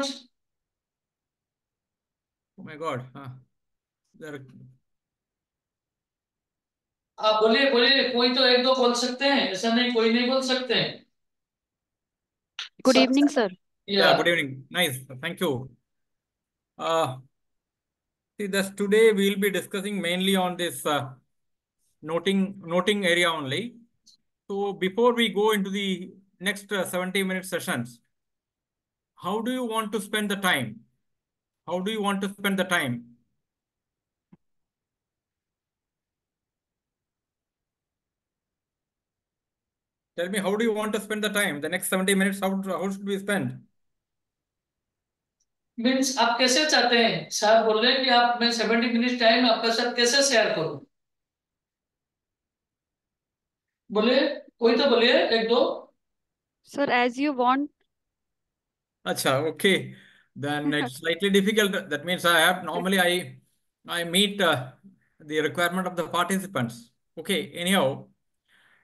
notes? Oh my God. There, आप बोलिए बोलिए, कोई तो एक दो बोल सकते हैं, ऐसा नहीं कोई नहीं बोल सकते हैं। Good सब evening, sir. yeah, या good evening. Nice. Thank you. See, this today we'll be discussing mainly on this noting area only. So before we go into the next 70-minute sessions, how do you want to spend the time? How do you want to spend the time? Tell me, how do you want to spend the time? The next 70 minutes, how should we spend? Means आप कैसे चाहते हैं? Sir बोल रहे हैं कि आप, मैं 70 मिनट टाइम आपके साथ कैसे शेयर करूं? बोलिए, कोई तो बोलिए एक दो। Sir, as you want. Acha, okay. Then it's slightly difficult. That means I meet the requirement of the participants. Okay. Anyhow,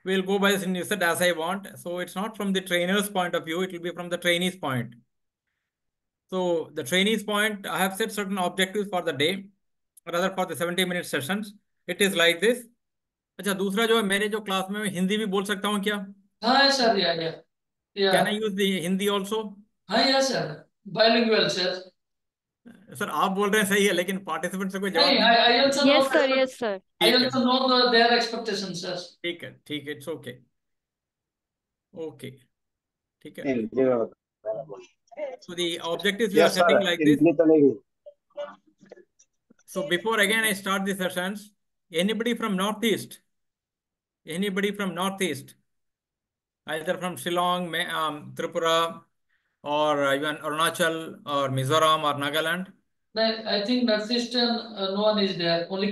we'll go by this you said as I want. So it's not from the trainer's point of view. It will be from the trainee's point. So the trainee's point, I have set certain objectives for the day, rather for the 70-minute sessions. It is like this. अच्छा, दूसरा जो है, मेरे जो class में मैं हिंदी भी बोल सकता हूँ क्या? हाँ सर, या can I use the Hindi also? हाँ या सर, बाइलिंगुअल सर। सर आप बोल रहे हैं सही है, लेकिन पार्टिसिपेंट से कोई जवाब नहीं, नहीं I they also know, Yes, sir. Yes, sir. I ठीक है, also know their expectation sir. ठीक है, ठीक है, इट्स ओके, ओके, ठीक है. So the objectives we are Yes, sir. setting like this. Hindi chalegi. So before again I start the sessions, anybody from Northeast? Anybody from Northeast? Either from Shillong, Tripura, or even Arunachal, or Mizoram, or Nagaland? I think Northeastern, no one is there. Only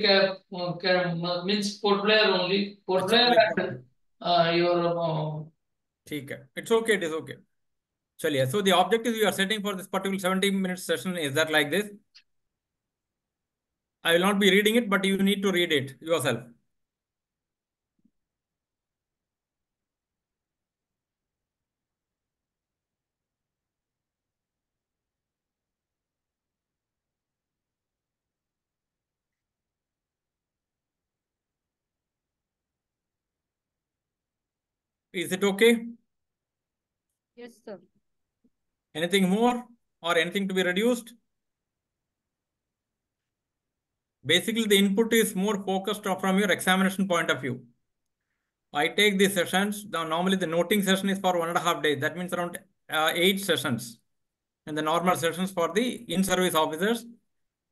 means Port Blair only. Port अच्छा, Blair only and your ठीक है, it's okay, it is okay. चलिए, so the objectives you are setting for this particular 70-minute session is that like this. I will not be reading it, but you need to read it yourself. Is it okay? Yes, sir. Anything more or anything to be reduced? Basically, the input is more focused from your examination point of view. I take these sessions. Normally, the noting session is for 1.5 days. That means around 8 sessions. And the normal sessions for the in-service officers.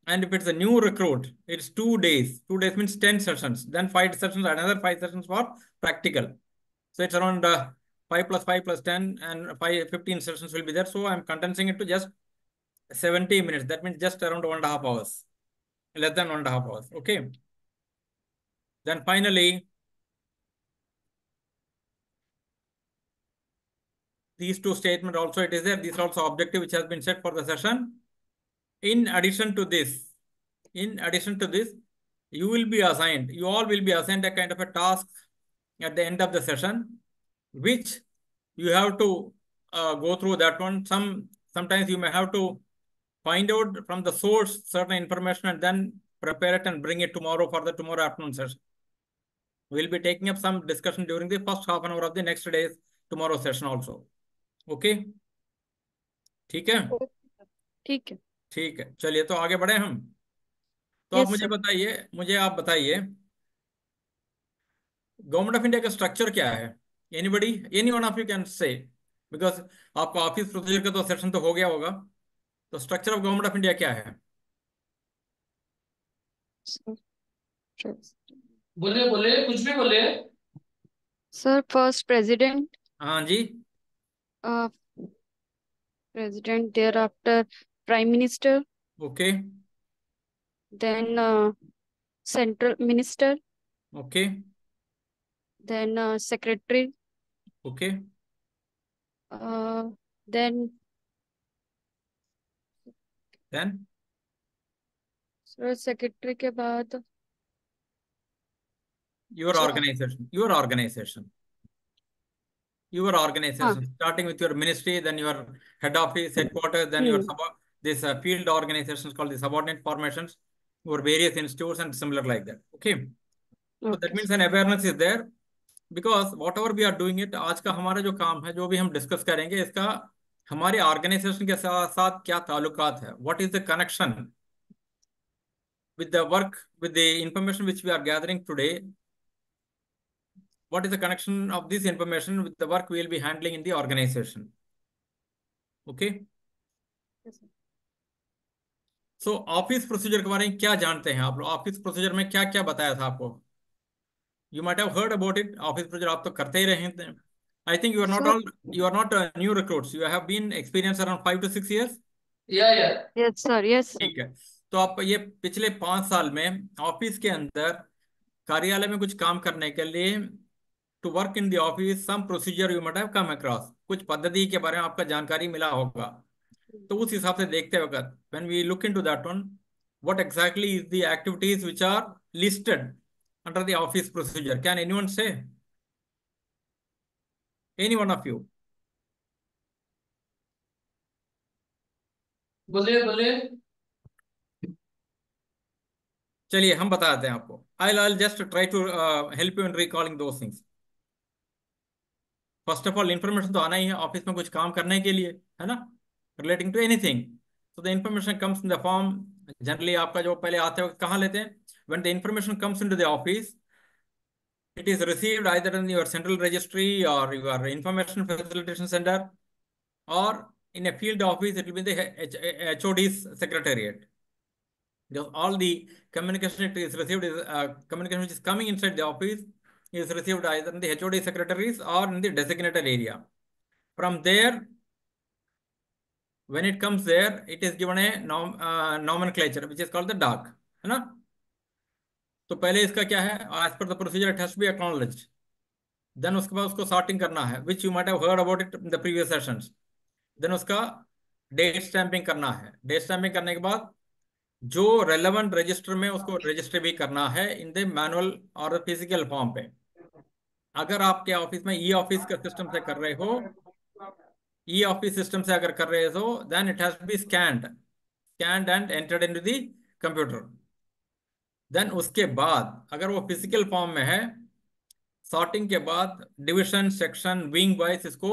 And if it's a new recruit, it's 2 days. 2 days means 10 sessions. Then 5 sessions, another 5 sessions for practical. So it's around 5 plus 5 plus 10 and 15 sessions will be there. So I'm condensing it to just 70 minutes. That means just around 1.5 hours. Less than 1.5 hours. Okay. Then finally, these two statements also it is there. These are also objective which has been set for the session. In addition to this, you all will be assigned a kind of a task at the end of the session, which you have to go through that one. Sometimes you may have to find out from the source certain information and then prepare it and bring it tomorrow for the tomorrow afternoon session. We'll be taking up some discussion during the first half an hour of the next day's tomorrow session also. Okay? ठीक है? ठीक है. ठीक है, चलिए तो आगे बढ़े हम. तो आप Yes, मुझे sir. बताइए, आप बताइए, गवर्नमेंट ऑफ इंडिया का स्ट्रक्चर क्या है? Anybody, any one of you can say, because आपका ऑफिस प्रोसीजर का तो सेशन तो हो गया होगा. तो structure of government of India क्या है? बोलिए बोलिए, कुछ भी बोलिए। Sir, first president, हाँ जी. uh, thereafter prime minister, ओके, then central minister, ओके, then secretary, ओके. then देन sir secretary के बाद योर अच्छा, ऑर्गेनाइजेशन your हाँ. organization, starting with your ministry, then your head office, headquarters, then your this field organizations called the subordinate formations, your various institutes and similar like that. Okay. So that Okay. means an awareness is there because whatever we are doing it, आज का हमारा जो काम है, जो भी हम discuss करेंगे, इसका हमारे ऑर्गेनाइजेशन के साथ साथ क्या ताल्लुकात है, what is the connection with the work, with the information which we are gathering today, what is the connection of this information with the work we will be handling in the organization. Okay. Yes, sir. So office procedure के बारे में क्या जानते हैं आप लोग? Office procedure में क्या क्या बताया था आपको? You might have heard about it. Office procedure आप तो करते ही रहे थे. I think Sir, you are not new recruits. You have been experienced around 5 to 6 years. Yeah. yes sir, yes sir. ठीक है. तो आप ये पिछले 5 साल में ऑफिस के अंदर कार्यालय में कुछ काम करने के लिए to work in the office some procedure you must have come across, कुछ पद्धति के बारे में आपका जानकारी मिला होगा. तो उस हिसाब से देखते वक्त when we look into that one, what exactly is the activities which are listed under the office procedure? Can anyone say? Any one of you? बोलिए. चलिए हम बताते हैं आपको. I'll just try to help you in recalling those things. First of all information तो आना ही है office में कुछ काम करने के लिए, है ना, रिलेटिंग टू एनीथिंग. तो the information comes in the form, generally आपका जो पहले आते वक्त कहाँ लेते हैं? When the information comes into the office, it is received either in your central registry or your information facilitation center, or in a field office it will be the HOD's secretariat. Because all the communication it is received is communication which is coming inside the office is received either in the HOD secretaries or in the designated area. From there, when it comes there, it is given a nomenclature which is called the DAC, है ना? तो पहले इसका क्या है? As per the procedure it has to be acknowledged. Then उसके बाद उसको sorting करना है, which you might have heard about it in the previous sessions. Then उसका date stamping करना है. Date stamping करने के बाद जो रेलेवेंट रजिस्टर में उसको रजिस्टर भी करना है इन द मैनुअल और फिजिकल फॉर्म पे. अगर आपके ऑफिस में ई ऑफिस का सिस्टम से कर रहे हो, ई ऑफिस सिस्टम से अगर कर रहे हो, then it has to be scanned and entered into the computer. Then उसके बाद अगर वो फिजिकल फॉर्म में है, सॉर्टिंग के बाद डिविजन, सेक्शन, विंग वाइज इसको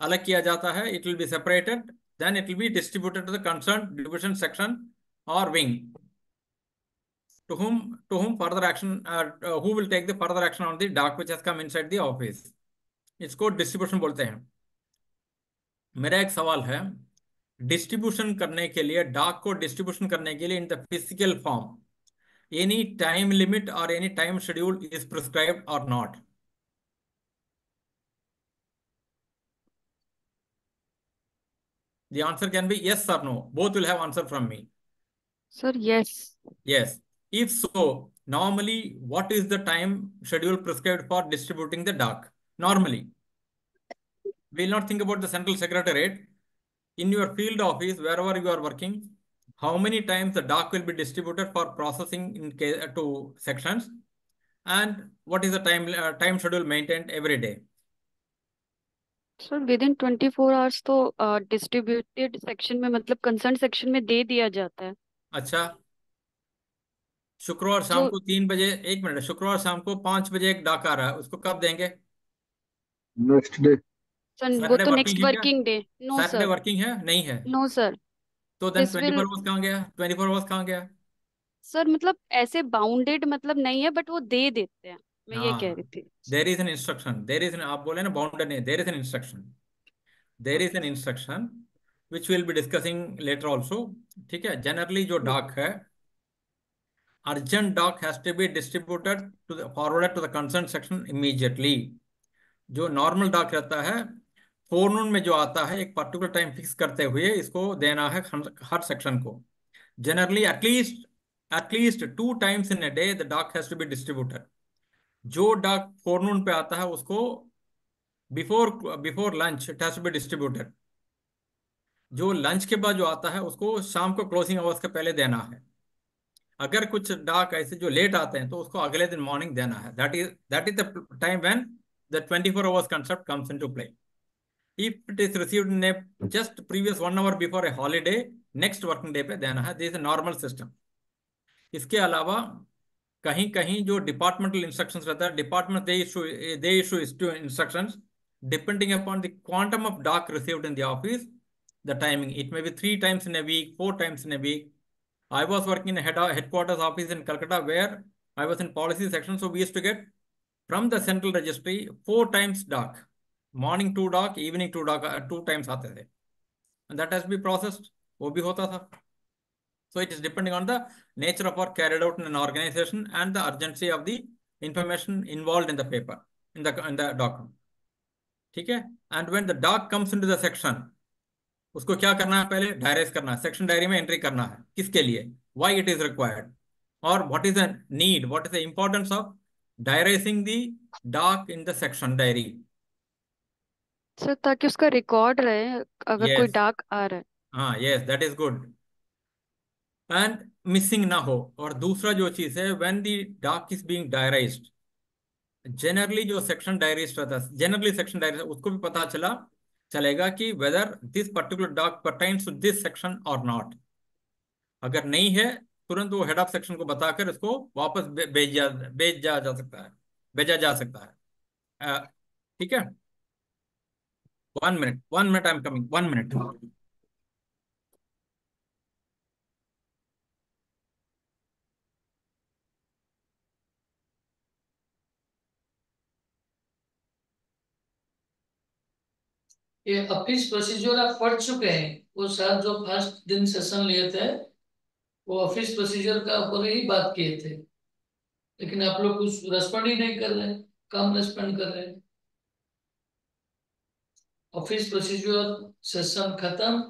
अलग किया जाता है. It will be separated, then it will be distributed to the concerned division, section or wing, to whom further action who will take the further action on the DAC which has come inside the office. इसको distribution बोलते हैं. मेरा एक सवाल है, distribution करने के लिए, डाक को डिस्ट्रीब्यूशन करने के लिए in the physical form, any time limit और any time schedule is prescribed और not? The answer can be yes or no. Both will have answer from me. Sir, yes. Yes. If so, normally what is the time schedule prescribed for distributing the DAC? Normally, we will not think about the central secretariat. In your field office, wherever you are working, how many times the DAC will be distributed for processing in to sections, and what is the time schedule maintained every day? Sir with in 24 hours तो distributed section में, मतलब concern section में दे दिया जाता है. अच्छा, शुक्रवार शाम को 3 बजे, एक मिनट, शुक्रवार शाम को 5 बजे एक डाक आ रहा है, उसको कब देंगे? Next day. सर वो तो next working day. No Saturday sir, working है? नहीं है. No sir. तो देन This will- 24 आवर्स कहाँ गया? 24 आवर्स कहाँ गया? सर मतलब ऐसे बाउंडेड मतलब नहीं है, बट वो दे देते हैं, मैं ये कह रही थी. There is an instruction, there is an, आप बोले ना बाउंडेड नहीं, there is an instruction, there is an instruction which will be discussing later also. ठीक है. जनरली जो डाक है, अर्जेंट डाक has to be distributed to the forwarded to the concern section immediately. जो नॉर्मल डाक रहता है, फोरनून में जो आता है, एक पर्टिकुलर टाइम फिक्स करते हुए इसको देना है हर सेक्शन को. Generally at least 2 times in a day the doc has to be distributed. जो डाक फोरनून पे आता है उसको before lunch it has to be distributed. जो लंच के बाद जो आता है उसको शाम को क्लोजिंग आवर्स के पहले देना है. अगर कुछ डाक ऐसे जो लेट आते हैं तो उसको अगले दिन मॉर्निंग देना है. That is the time when the 24 hours concept comes into play. If it is received in a just previous 1 hour before a holiday, next working day पे देना है. This is a normal system. इसके अलावा कहीं कहीं जो departmental instructions रहता है, department they issue instructions depending upon the quantum of doc received in the office, the timing. It may be 3 times in a week, 4 times in a week. I was working in a headquarters office in Calcutta where I was in policy section, so we used to get from the central registry 4 times doc. Morning 2 doc, evening 2 doc, 2 times आते थे. And that has to be processed. वो भी होता था. So it is depending on the nature of work carried out in an organization and the urgency of the information involved in the paper, in the document. ठीक है? And when the doc comes into the section, उसको क्या करना है? पहले डायराइज करना है, section diary में एंट्री करना है. किसके लिए? Why it is required? Or what is the need? What is the importance of diarizing the doc in the section diary? Sir ताकि उसका रिकॉर्ड रहे अगर कोई Yes. डाक आ रहा है. हाँ, yes, that is good. And missing ना हो. और दूसरा जो चीज है, व्हेन दी डाक इज बीइंग डायराइज्ड, जनरली जो सेक्शन डायरीज रहता है, जनरली सेक्शन डायरी, उसको भी पता चलेगा कि वेदर दिस पर्टिकुलर डाक परटेन्स टू दिस सेक्शन और नॉट. अगर नहीं है, तुरंत वो हेड ऑफ सेक्शन को बताकर इसको वापस भेजा जा सकता है. ठीक है. 1 minute, I am coming. 1 minute. ये ऑफिस प्रोसीजर आप पढ़ चुके हैं. वो सर जो फर्स्ट दिन सेशन लिए थे वो ऑफिस प्रोसीजर का ऊपर ही बात किए थे, लेकिन आप लोग कुछ रेस्पॉन्ड ही नहीं कर रहे, कम रेस्पॉन्ड कर रहे. ऑफिस प्रोसीजर सेशन खत्म,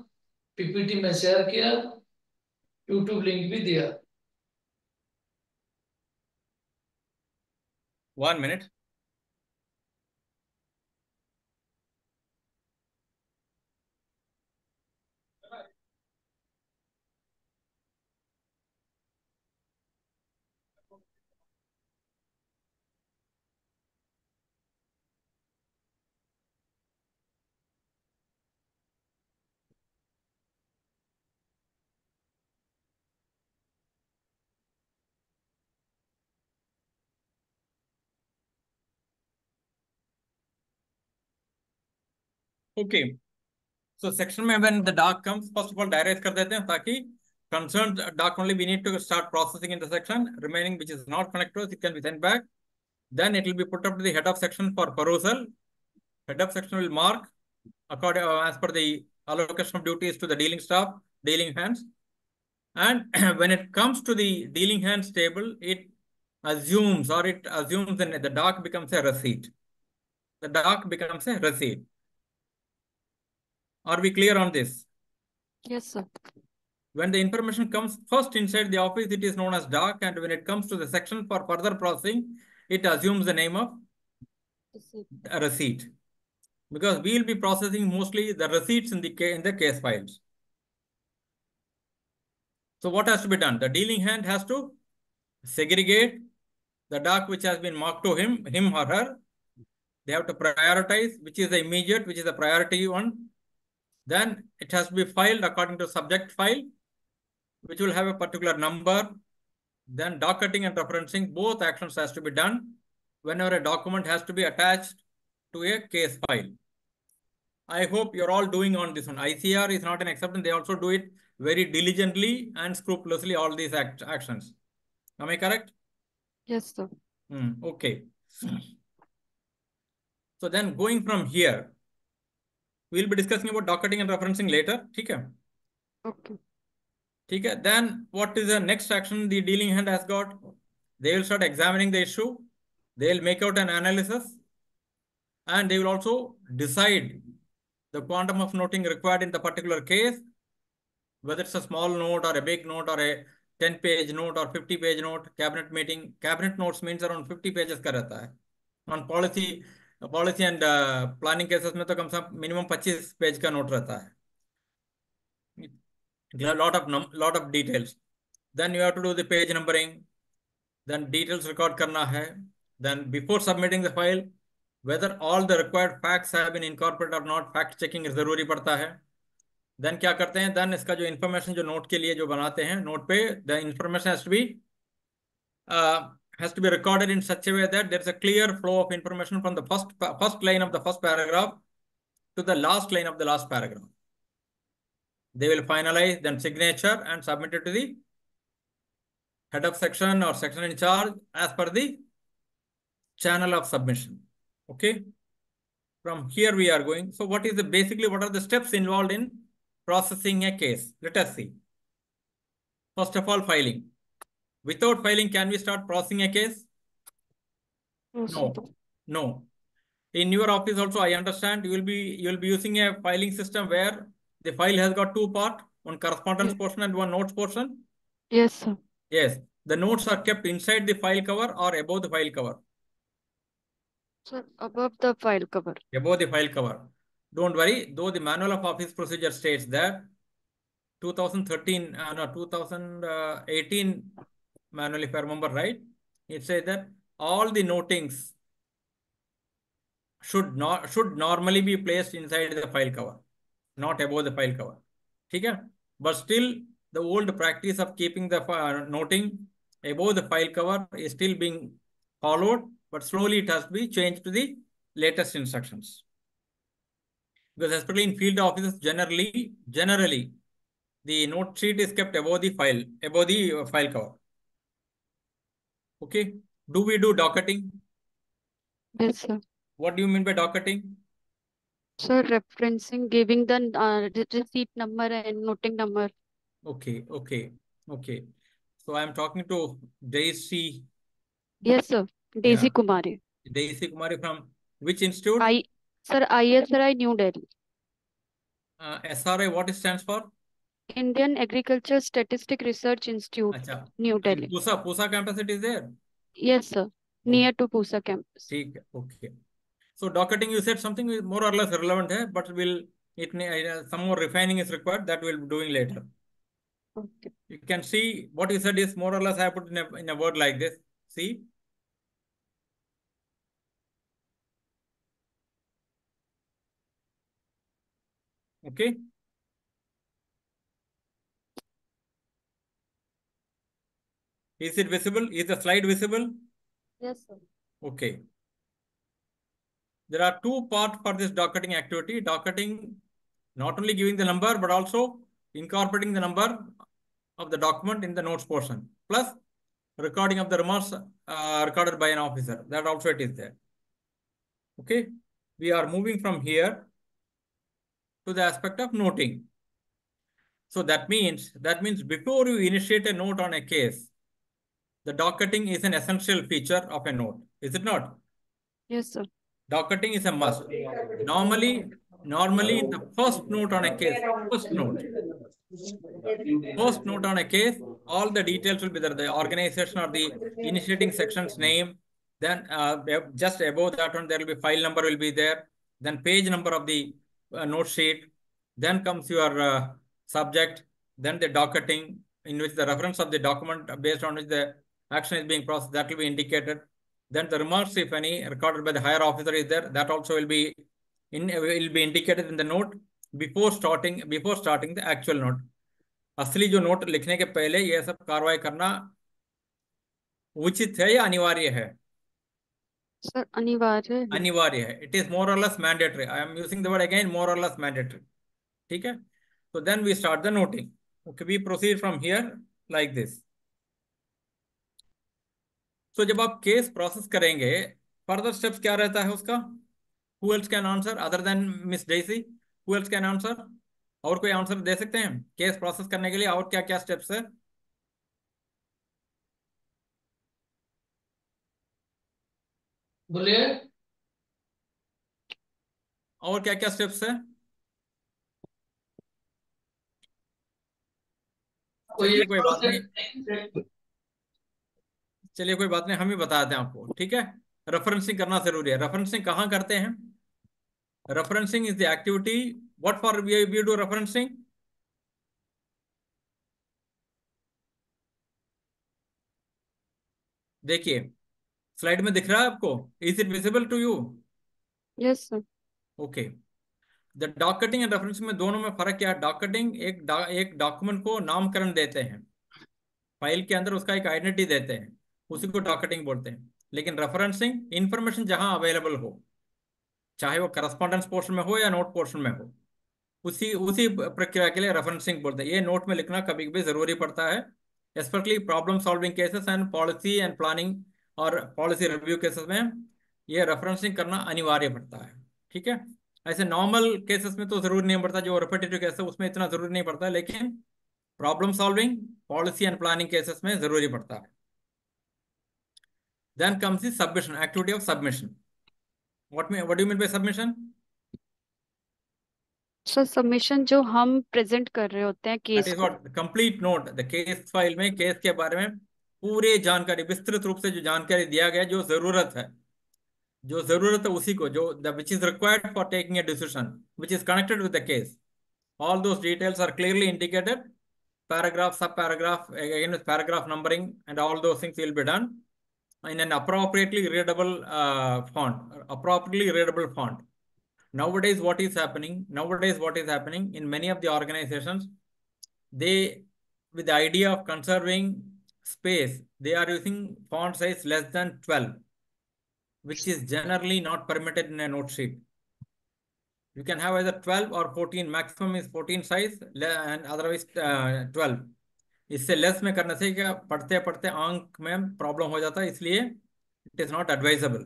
पीपीटी में शेयर किया, यूट्यूब लिंक भी दिया. 1 minute. ओके. So section में when the doc comes, first of all direct कर देते हैं ताकि concerned doc only we need to start processing in the section. Remaining which is not connected to us, it can be sent back. Then it will be put up to the head of section for perusal. Head of section will mark according as per the allocation of duties to the dealing staff, dealing hands. And when it comes to the dealing hands table, it assumes that the doc becomes a receipt. The doc becomes a receipt. Are we clear on this? Yes, sir. When the information comes first inside the office, it is known as doc, and when it comes to the section for further processing, it assumes the name of a receipt. Because we will be processing mostly the receipts in the case files. So what has to be done? The dealing hand has to segregate the doc which has been marked to him or her. They have to prioritize which is the immediate, which is the priority one. Then it has to be filed according to subject file, which will have a particular number. Then docketing and referencing, both actions has to be done whenever a document has to be attached to a case file. I hope you're all doing on this one. ICR is not an exception. They also do it very diligently and scrupulously, all these actions. Am I correct? Yes, sir. Okay. So then going from here, we'll be discussing about docketing and referencing later. Okay. Okay. Okay. Then what is the next action the dealing hand has got? They will start examining the issue. They will make out an analysis. And they will also decide the quantum of noting required in the particular case, whether it's a small note or a big note or a 10-page note or 50-page note. Cabinet meeting, cabinet notes means around 50 pages का रहता है. On policy and planning cases में तो कम से कम minimum 25 page का note रहता है. lot of details. Then you have to do the page numbering. Then details record करना है. Then before submitting the file, whether all the required facts have been incorporated और not, fact checking जरूरी पड़ता है। Then क्या करते हैं, then इसका जो इन्फॉर्मेशन जो नोट के लिए जो बनाते हैं, नोट पे the information has to be recorded in such a way that there is a clear flow of information from the first line of the first paragraph to the last line of the last paragraph. They will finalize, then signature and submit it to the head of section or section in charge as per the channel of submission. Okay. From here we are going. So what are the steps involved in processing a case? Let us see. First of all, filing. Without filing, can we start processing a case? No, sir. No. No. In your office also, I understand you will be using a filing system where the file has got two parts, one correspondence portion and one notes portion. Yes, sir. Yes. The notes are kept inside the file cover or above the file cover? Sir, above the file cover. Above the file cover. Don't worry, though the manual of office procedure states that 2018 manual, if I remember right, it says that all the notings should normally be placed inside the file cover, not above the file cover. ठीक है? But still, the old practice of keeping the noting above the file cover is still being followed, but slowly it has to be changed to the latest instructions. Because especially in field offices, generally, the note sheet is kept above the file cover. Okay. Do we do docketing? Yes, sir. What do you mean by docketing? Sir, referencing, giving the receipt number and noting number. Okay. So I am talking to Daisy. Yes, sir. Daisy Yeah. Kumari. Daisy Kumari from which institute? Sir, ISRI New Delhi. SRI, what it stands for? Indian Agriculture Statistic Research Institute, Acha. New Delhi. Pusa campus it is there? Yes, sir. Near to Pusa campus. ठीक है. Okay. So docketing, you said something more or less relevant है, but some more refining is required. That we'll be doing later. Okay. You can see what you said is more or less I put in a word like this. See. Okay. Is it visible? Is the slide visible? Yes, sir. Okay. There are two parts for this docketing activity. Docketing, not only giving the number, but also incorporating the number of the document in the notes portion, plus recording of the remarks recorded by an officer. That also it is there. Okay. We are moving from here to the aspect of noting. So that means before you initiate a note on a case, the docketing is an essential feature of a note. Is it not? Yes, sir. Docketing is a must. Normally, the first note on a case, first note on a case, all the details will be there. The organization or the initiating section's name. Then just above that one, there will be file number will be there. Then page number of the note sheet. Then comes your subject. Then the docketing, in which the reference of the document based on which the action is being processed, that will be indicated. Then the remarks, if any, recorded by the higher officer is there, that also will be indicated in the note before starting the actual note. असली जो note लिखने के पहले ये सब कार्रवाई करना उचित है या अनिवार्य है? सर अनिवार्य है. अनिवार्य है. It is more or less mandatory. I am using the word again, more or less mandatory. ठीक है? So then we start the noting. Okay, we proceed from here like this. So जब आप case process करेंगे, further steps क्या रहता है उसका? Who else can answer other than Miss Daisy? Who else can answer? और कोई आंसर दे सकते हैं केस प्रोसेस करने के लिए? और क्या क्या स्टेप्स है? बोलिए. और क्या क्या स्टेप्स है? चलिए कोई बात नहीं, हम ही बताते हैं आपको. ठीक है? रेफरेंसिंग करना जरूरी है. रेफरेंसिंग कहाँ करते हैं? Referencing is the activity. What for we do referencing? देखिए स्लाइड में दिख रहा है आपको. Is it visible to you? Yes sir. Okay, the docketing and referencing में दोनों में फर्क क्या है? डॉकेटिंग एक डॉक्यूमेंट को नामकरण देते हैं, फाइल के अंदर उसका एक आइडेंटिटी देते हैं, उसी को डॉकेटिंग बोलते हैं। लेकिन रेफरेंसिंग इंफॉर्मेशन जहां अवेलेबल हो, चाहे वो करस्पॉन्डेंस पोर्शन में हो या नोट पोर्शन में हो, उसी उसी प्रक्रिया के लिए रेफरेंसिंग बोलते हैं। ये नोट में लिखना कभी कभी जरूरी पड़ता है, specially problem solving cases and policy and planning और पॉलिसी रिव्यू केसेस में ये रेफरेंसिंग करना अनिवार्य पड़ता है। ठीक है, ऐसे नॉर्मल केसेस में तो जरूरी नहीं पड़ता, जो रिपीटेटिव केस है उसमें इतना जरूरी नहीं पड़ता, लेकिन problem solving, policy and planning cases में जरूरी पड़ता है। Then comes the submission, activity of submission. What do you mean by submission? Sir submission जो हम प्रेजेंट कर रहे होते हैं दैट केस इज को। What complete note, the case file में केस के बारे में पूरे जानकारी, विस्तृत रूप से जो जानकारी दिया गया, जो जरूरत है, जो जरूरत है उसी को, जो the which is required for taking a decision which is connected with the case, all those details are clearly indicated, paragraph, sub paragraph, again with paragraph numbering, and all those things will be done in an appropriately readable font. Nowadays what is happening in many of the organizations, they, with the idea of conserving space, they are using font size less than 12, which is generally not permitted in a note sheet. You can have either 12 or 14, maximum is 14 size and otherwise 12। इससे less में करने से क्या, पढ़ते पढ़ते आंख में problem हो जाता है, इसलिए it is not advisable.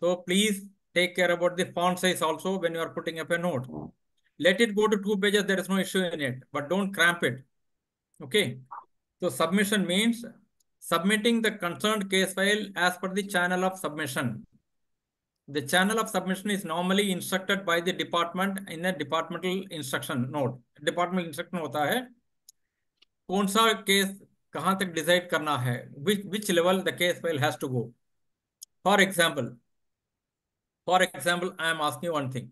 So please take care about the font size also when you are putting up a note. Let it go to 2 pages, there is no issue in it, but don't cramp it. Okay, so submission means submitting the concerned case file as per the channel of submission. The channel of submission is normally instructed by the department in a departmental instruction note. Departmental instruction होता है कौन सा case कहाँ तक decide करना है, which level the case file has to go. For example, I am asking you one thing.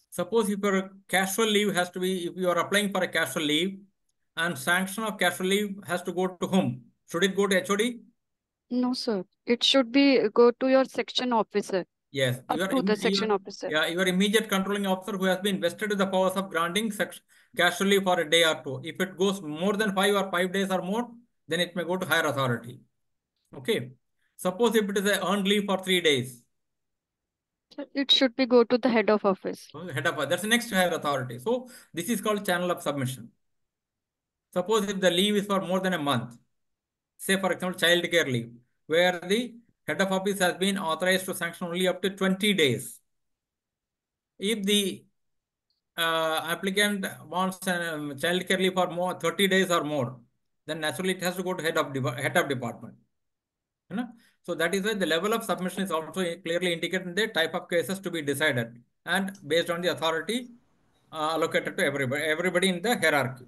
Suppose if your casual leave has to be, if you are applying for a casual leave and sanction of casual leave has to go to whom? Should it go to HOD? No sir, it should be go to your section officer, Yes, up to the section officer. yeah, your immediate controlling officer who has been vested with the powers of granting casual leave for a day or two. If it goes more than 5 days or more, then it may go to higher authority. Okay. Suppose if it is a earned leave for 3 days, it should be go to the head of office. head of that's the next higher authority. So this is called channel of submission. Suppose if the leave is for more than a month, say for example child care leave, where the head of office has been authorized to sanction only up to 20 days. If the applicant wants child care leave for more 30 days or more, then naturally it has to go to head of department. You know? So that is why the level of submission is also clearly indicated in the type of cases to be decided and based on the authority allocated to everybody in the hierarchy.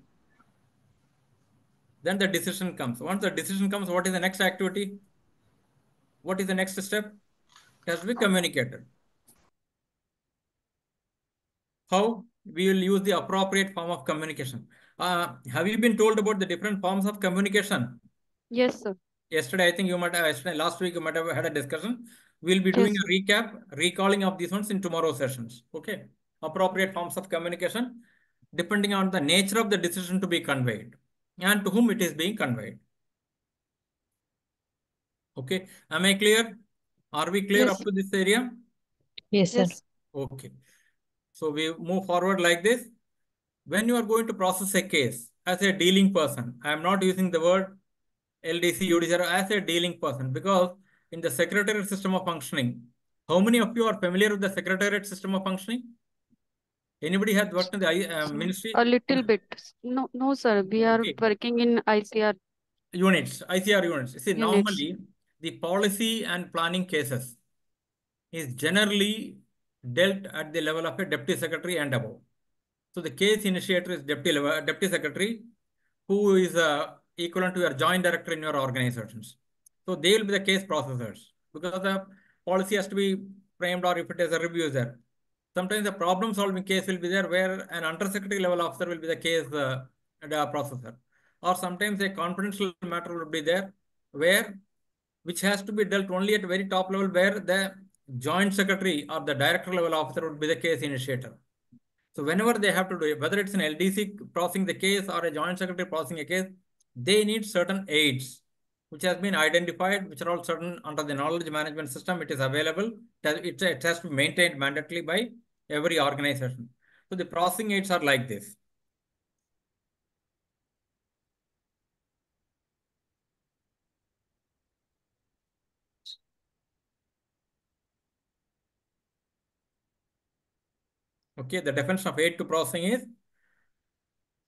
Then the decision comes. Once the decision comes, what is the next activity? What is the next step? It has to be communicated. How? We will use the appropriate form of communication. Have you been told about the different forms of communication? Yes sir. Yesterday, I think you might have, yesterday, last week, you might have had a discussion. We'll be doing yes a recap, recalling of these ones in tomorrow's sessions. Okay. Appropriate forms of communication, depending on the nature of the decision to be conveyed and to whom it is being conveyed. Okay. Am I clear? Are we clear yes up to this area? Yes, sir. Yes. Okay. So we move forward like this. When you are going to process a case as a dealing person, I am not using the word LDC, UDC as a dealing person, because in the secretariat system of functioning, how many of you are familiar with the secretariat system of functioning? Anybody has worked in the ministry? A little bit. No, no, sir. We are Okay. working in ICR Units, ICR units. See, units. normally the policy and planning cases is generally dealt at the level of a deputy secretary and above. So the case initiator is deputy secretary, who is equivalent to your joint director in your organizations. So they will be the case processors, because the policy has to be framed, or if it is a review there. Sometimes the problem solving case will be there where an undersecretary level officer will be the case processor. Or sometimes a confidential matter will be there where which has to be dealt only at very top level, where the joint secretary or the director level officer would be the case initiator. So whenever they have to do it, whether it's an LDC processing the case or a joint secretary processing a case, they need certain aids which has been identified, which are all certain under the knowledge management system. It is available. It has to be maintained mandatorily by every organization. So the processing aids are like this. Okay, the definition of aid to processing is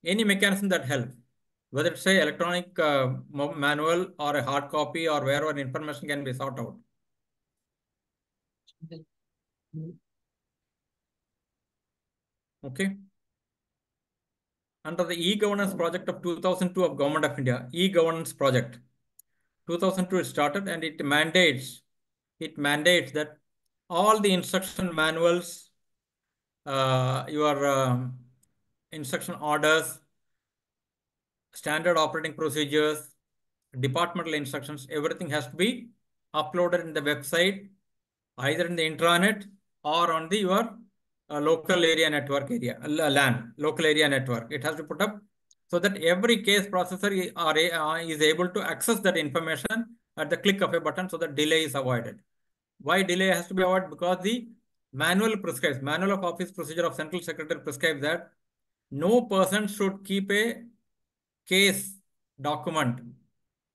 any mechanism that helps, whether it's a electronic manual or a hard copy or wherever information can be sought out. Okay. Under the e-governance project of 2002 of Government of India, e-governance project, 2002 it started, and it mandates that all the instruction manuals, your instruction orders, standard operating procedures, departmental instructions, everything has to be uploaded in the website, either in the intranet or on the your local area network area, LAN, local area network. It has to put up so that every case processor is able to access that information at the click of a button, so that delay is avoided. Why delay has to be avoided? Because the manual of office procedure of Central Secretary prescribes that no person should keep a case document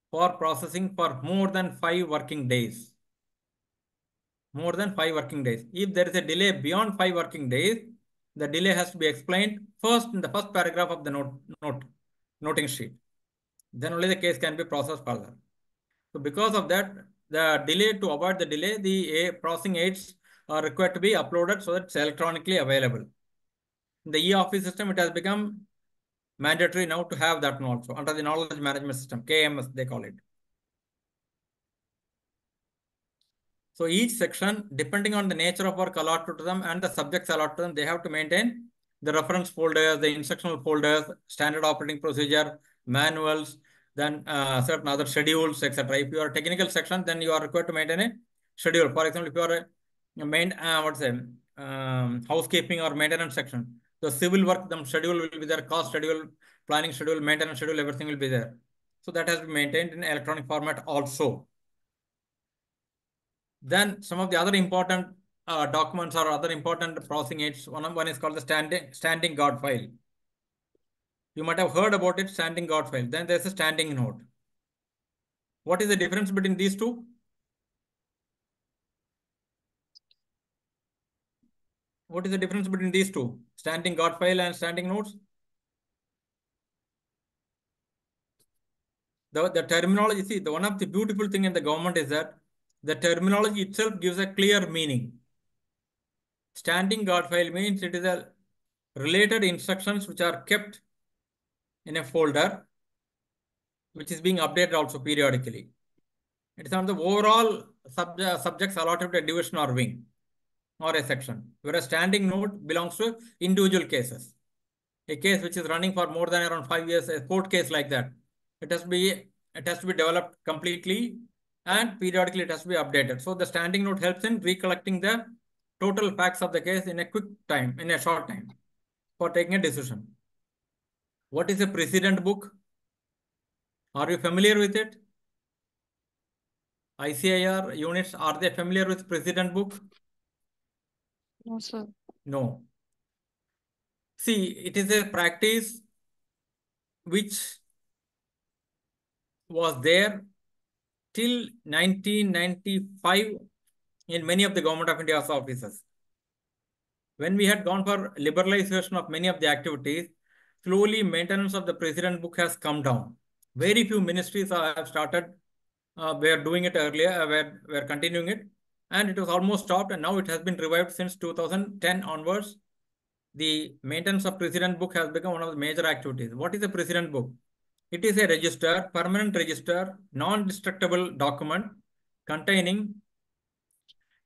for processing for more than 5 working days. More than 5 working days. If there is a delay beyond 5 working days, the delay has to be explained first in the first paragraph of the noting sheet. Then only the case can be processed further. So because of that, to avoid the delay, the processing aids are required to be uploaded so that it's electronically available. In the e-office system, it has become mandatory now to have that also under the knowledge management system, KMS they call it. So each section, depending on the nature of work allotted to them and the subjects allotted to them, they have to maintain the reference folders, the instructional folders, standard operating procedure, manuals, then certain other schedules, etc. If you are a technical section, then you are required to maintain a schedule. For example, if you are a housekeeping or maintenance section, the civil work, the schedule will be there, cost schedule, planning schedule, maintenance schedule, everything will be there. So that has to be maintained in electronic format also. Then some of the other important documents or other important processing aids. One is called the standing guard file. You might have heard about it, standing guard file. Then there's a standing note. What is the difference between these two? What is the difference between these two? Standing guard file and standing notes? The terminology, see, one of the beautiful thing in the government is that the terminology itself gives a clear meaning. Standing guard file means it is a related instructions which are kept in a folder, which is being updated also periodically. It is on the overall subjects allotted to a division or wing or a section, whereas standing note belongs to individual cases. A case which is running for more than around 5 years, a court case like that, it has to be developed completely, and periodically it has to be updated. So the standing note helps in recollecting the total facts of the case in a short time for taking a decision. What is a precedent book? Are you familiar with it? ICIR units, are they familiar with precedent book? No, sir. No. See, it is a practice which was there till 1995 in many of the Government of India's offices. When we had gone for liberalization of many of the activities, slowly maintenance of the precedent book has come down. Very few ministries have started, were doing it earlier, were continuing it, and it was almost stopped, and now it has been revived since 2010 onwards. The maintenance of precedent book has become one of the major activities. What is a precedent book? It is a register, permanent register, non-destructible document containing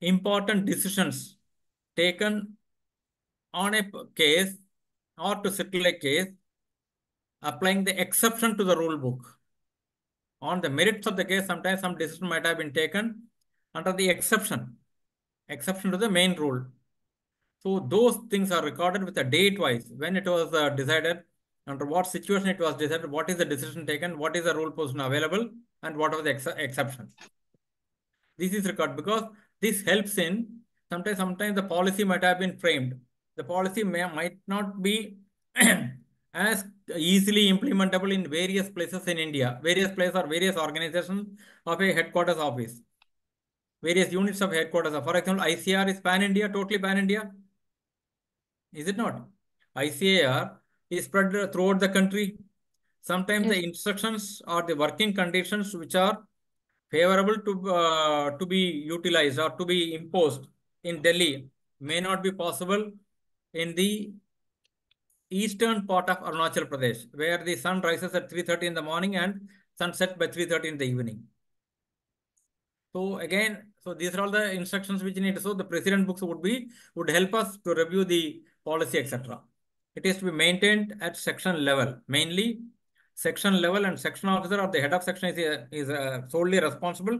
important decisions taken on a case or to settle a case, applying the exception to the rule book. On the merits of the case, sometimes some decision might have been taken under the exception. exception to the main rule. So those things are recorded with a date wise, when it was decided, under what situation it was decided, what is the decision taken, what is the rule position available, and what was the exception. This is recorded because this helps in sometimes the policy might have been framed. The policy might not be as easily implementable in various places in India, various places or various organizations of a headquarters office, various units of headquarters. For example, ICAR is pan-India, totally pan-India. Is it not? ICAR is spread throughout the country. Sometimes the Yes. instructions or the working conditions which are favorable to be utilized or to be imposed in Delhi may not be possible in the eastern part of Arunachal Pradesh, where the sun rises at 3:30 in the morning and sunset by 3:30 in the evening. So again, so these are all the instructions which need. So the precedent books would help us to review the policy, etc. It is to be maintained at section level, mainly section level, and section officer or the head of section is solely responsible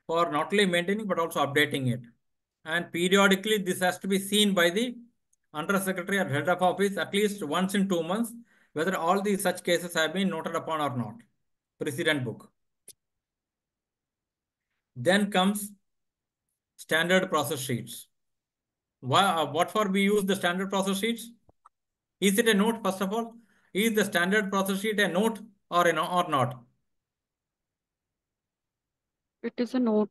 for not only maintaining but also updating it. And periodically, this has to be seen by the under secretary or head of office at least once in 2 months, whether all these such cases have been noted upon or not. Precedent book. Then comes standard process sheets. What for we use the standard process sheets? Is it a note, first of all? Is the standard process sheet a note or not? It is a note.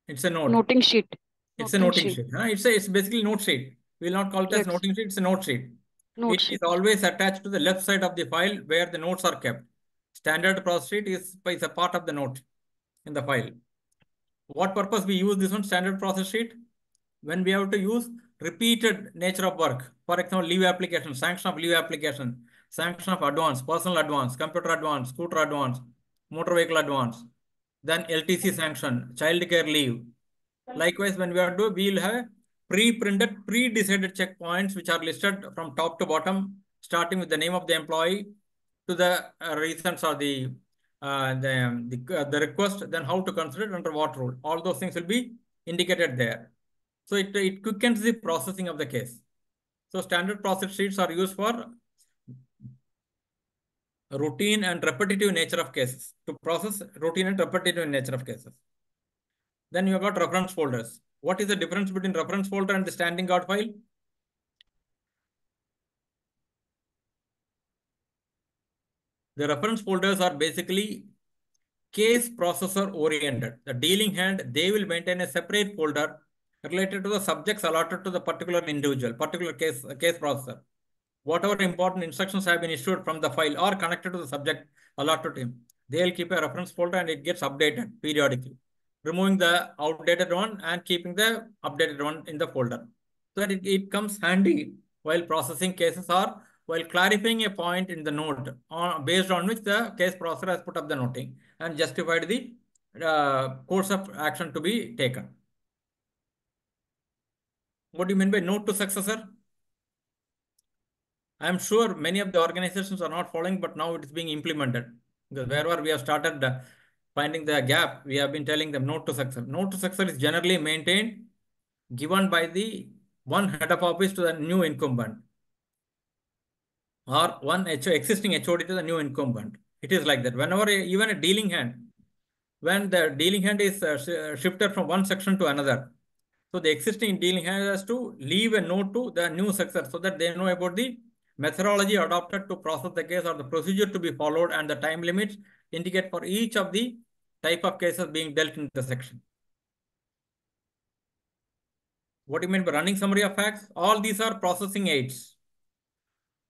It's a note. Noting sheet. It's a noting sheet. Huh? It's basically note sheet. We will not call it as Yes. noting sheet. It's a note sheet. Note It is sheet. always attached to the left side of the file where the notes are kept. Standard process sheet is a part of the note in the file. What purpose we use this one, standard process sheet? When we have to use repeated nature of work. For example, leave application, sanction of leave application, sanction of advance, personal advance, computer advance, scooter advance, motor vehicle advance, then LTC sanction, child care leave. Likewise, when we are doing, we will have pre-printed, pre-decided checkpoints which are listed from top to bottom, starting with the name of the employee to the reasons or the request, then how to consider it under what rule. All those things will be indicated there. So it quickens the processing of the case. So standard process sheets are used for routine and repetitive nature of cases, to process routine and repetitive nature of cases. Then you have got reference folders. What is the difference between reference folder and the standing guard file? The reference folders are basically case processor oriented. The dealing hand, they will maintain a separate folder related to the subjects allotted to the particular individual, particular case processor. Whatever important instructions have been issued from the file or connected to the subject allotted to him, they'll keep a reference folder and it gets updated periodically, removing the outdated one and keeping the updated one in the folder. So that it comes handy while processing cases or while clarifying a point in the note based on which the case processor has put up the noting and justified the course of action to be taken. What do you mean by note to successor? I'm sure many of the organizations are not following, but now it is being implemented. Because wherever we have started finding the gap, we have been telling them note to successor. Note to successor is generally maintained, given by the one head of office to the new incumbent, or one existing HOD to the new incumbent. It is like that. Whenever even a dealing hand, when the dealing hand is shifted from one section to another, so the existing dealing hand has to leave a note to the new successor so that they know about the methodology adopted to process the case or the procedure to be followed and the time limits indicate for each of the type of cases being dealt in the section. What do you mean by running summary of facts? All these are processing aids.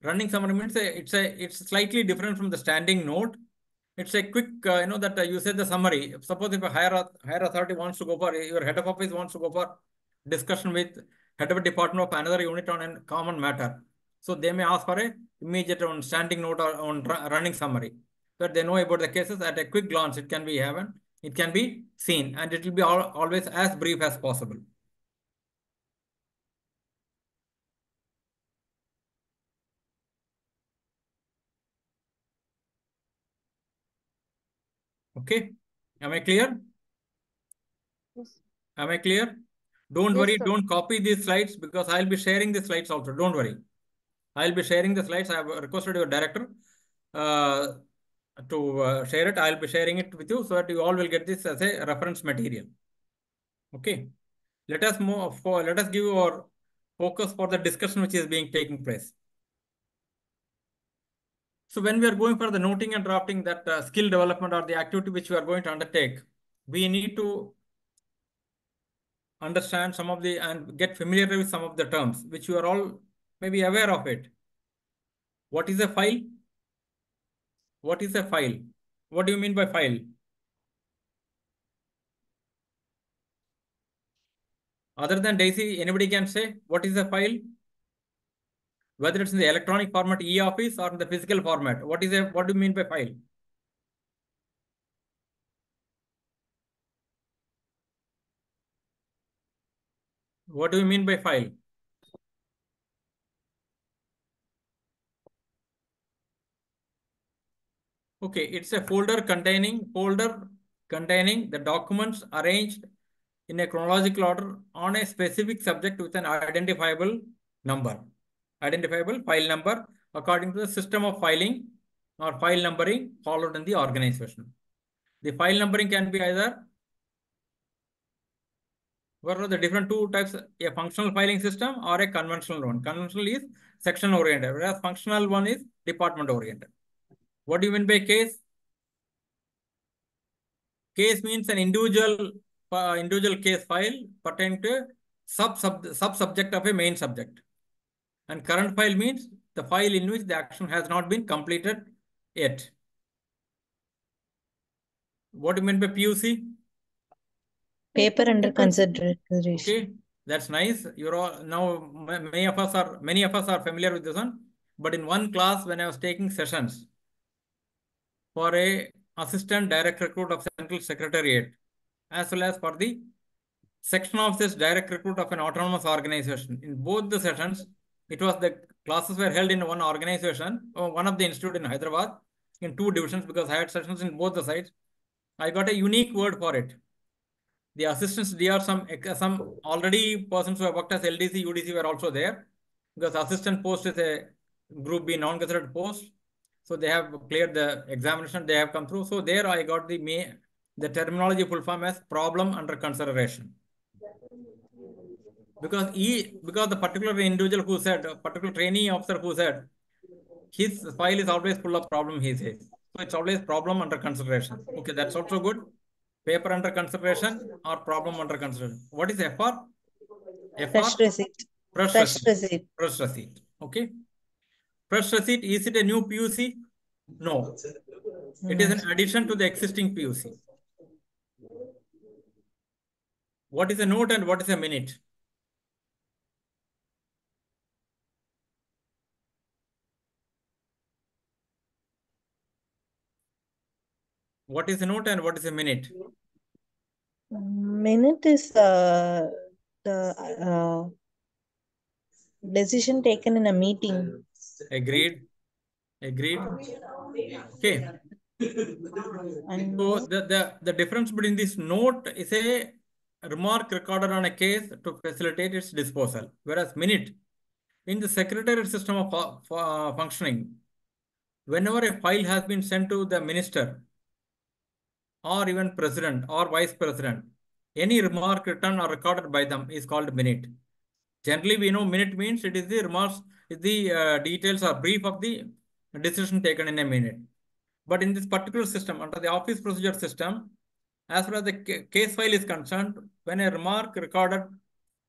Running summary means it's slightly different from the standing note. It's a quick, that you said the summary. Suppose if a higher authority wants to go for, your head of office wants to go for discussion with head of a department of another unit on a common matter. So they may ask for a immediate on standing note or on running summary. That they know about the cases at a quick glance. It can be seen, and it will be always as brief as possible. Okay, am I clear? Yes. Am I clear? Don't Yes, worry, sir. don't copy these slides because I'll be sharing the slides also. Don't worry. I'll be sharing the slides. I have requested your director to share it. I'll be sharing it with you so that you all will get this as a reference material. Okay. Let us give our focus for the discussion which is being taking place. So when we are going for the noting and drafting, that skill development or the activity which we are going to undertake, we need to understand some of the and get familiar with some of the terms which you are all maybe aware of it. What is a file? What is a file? What do you mean by file? Other than Daisy, anybody can say what is a file? Whether it's in the electronic format e-office or in the physical format. What do you mean by file? What do you mean by file? Okay, it's a folder containing the documents arranged in a chronological order on a specific subject with an identifiable file number according to the system of filing or file numbering followed in the organization. The file numbering can be either what are the different two types, a functional filing system or a conventional one. Conventional is section oriented, whereas functional one is department oriented. What do you mean by case? Case means an individual case file pertaining to sub-subject of a main subject. And current file means the file in which the action has not been completed yet. What do you mean by PUC? Paper under consideration. Okay, that's nice. You're all now many of us are familiar with this one. But in one class, when I was taking sessions for a assistant direct recruit of Central Secretariat, as well as for the section officers direct recruit of an autonomous organization. In both the sessions, it was the classes were held in one organization, or one of the institute in Hyderabad, in two divisions because I had sessions in both the sides. I got a unique word for it. The assistants, they are some already persons who have worked as LDC, UDC were also there because assistant post is a group B non-gazetted post. So they have cleared the examination, they have come through. So there I got the terminology full form as problem under consideration. Because the particular individual who said, particular trainee officer who said, his file is always full of problem, he says. So it's always problem under consideration. Okay, that's also good. Paper under consideration or problem under consideration. What is FR? Fresh receipt. Fresh receipt. Fresh receipt. Okay. Fresh receipt, is it a new PUC? No. It is an addition to the existing PUC. What is a note and what is a minute? What is a note and what is a minute? Minute is the decision taken in a meeting. Agreed. Okay. And so the difference between this note is a remark recorded on a case to facilitate its disposal, whereas minute in the secretariat system of functioning, whenever a file has been sent to the minister or even president or vice president, any remark written or recorded by them is called minute. Generally, we know minute means it is the remarks, the details or brief of the decision taken in a minute. But in this particular system, under the office procedure system, as far as the case file is concerned, when a remark recorded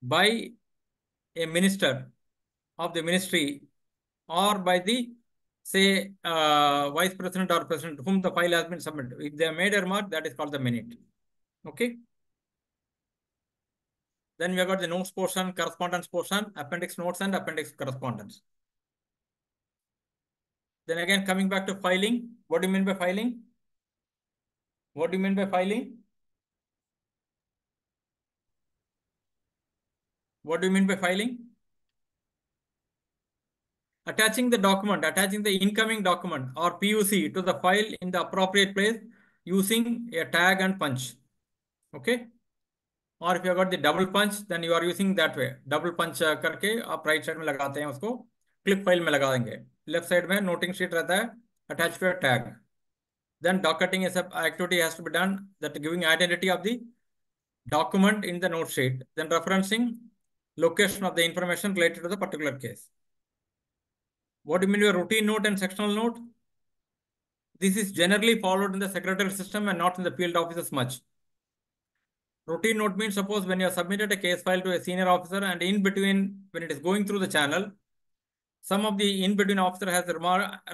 by a minister of the ministry or by the, say, vice president or president whom the file has been submitted, if they have made a remark, that is called the minute. Okay. Then we have got the notes portion, correspondence portion, appendix notes and appendix correspondence. Then again, coming back to filing, what do you mean by filing? What do you mean by filing? What do you mean by filing? Attaching the incoming document or PUC to the file in the appropriate place using a tag and punch. Okay. और if you got the double punch then you are using that way. Double punch करके आप right side में लगाते हैं, उसको clip file में लगा देंगे। लेफ्ट साइड में नोटिंग शीट रहता है attach to a tag. Then docketing is a activity has to be done that giving identity of the document in the note sheet, then referencing location of the information related to the particular case. What do you mean by routine note and sectional note? This is generally followed in the secretarial system and not in the field offices much. Routine note means suppose when you have submitted a case file to a senior officer and in between when it is going through the channel, some of the in between officer has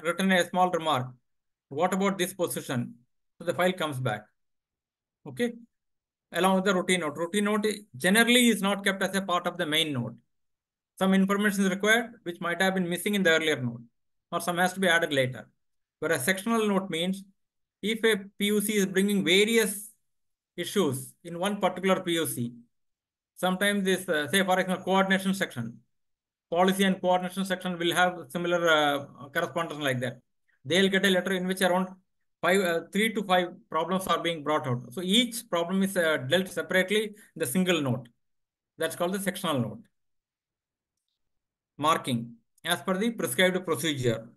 written a small remark. What about this position? So the file comes back. Okay. Along with the routine note. Routine note generally is not kept as a part of the main note. Some information is required which might have been missing in the earlier note, or some has to be added later. Whereas sectional note means if a PUC is bringing various issues in one particular PUC, sometimes this, say for example, coordination section, policy and coordination section will have similar correspondence like that. They'll get a letter in which around 3 to 5 problems are being brought out. So each problem is dealt separately in the single note. That's called the sectional note. Marking as per the prescribed procedure.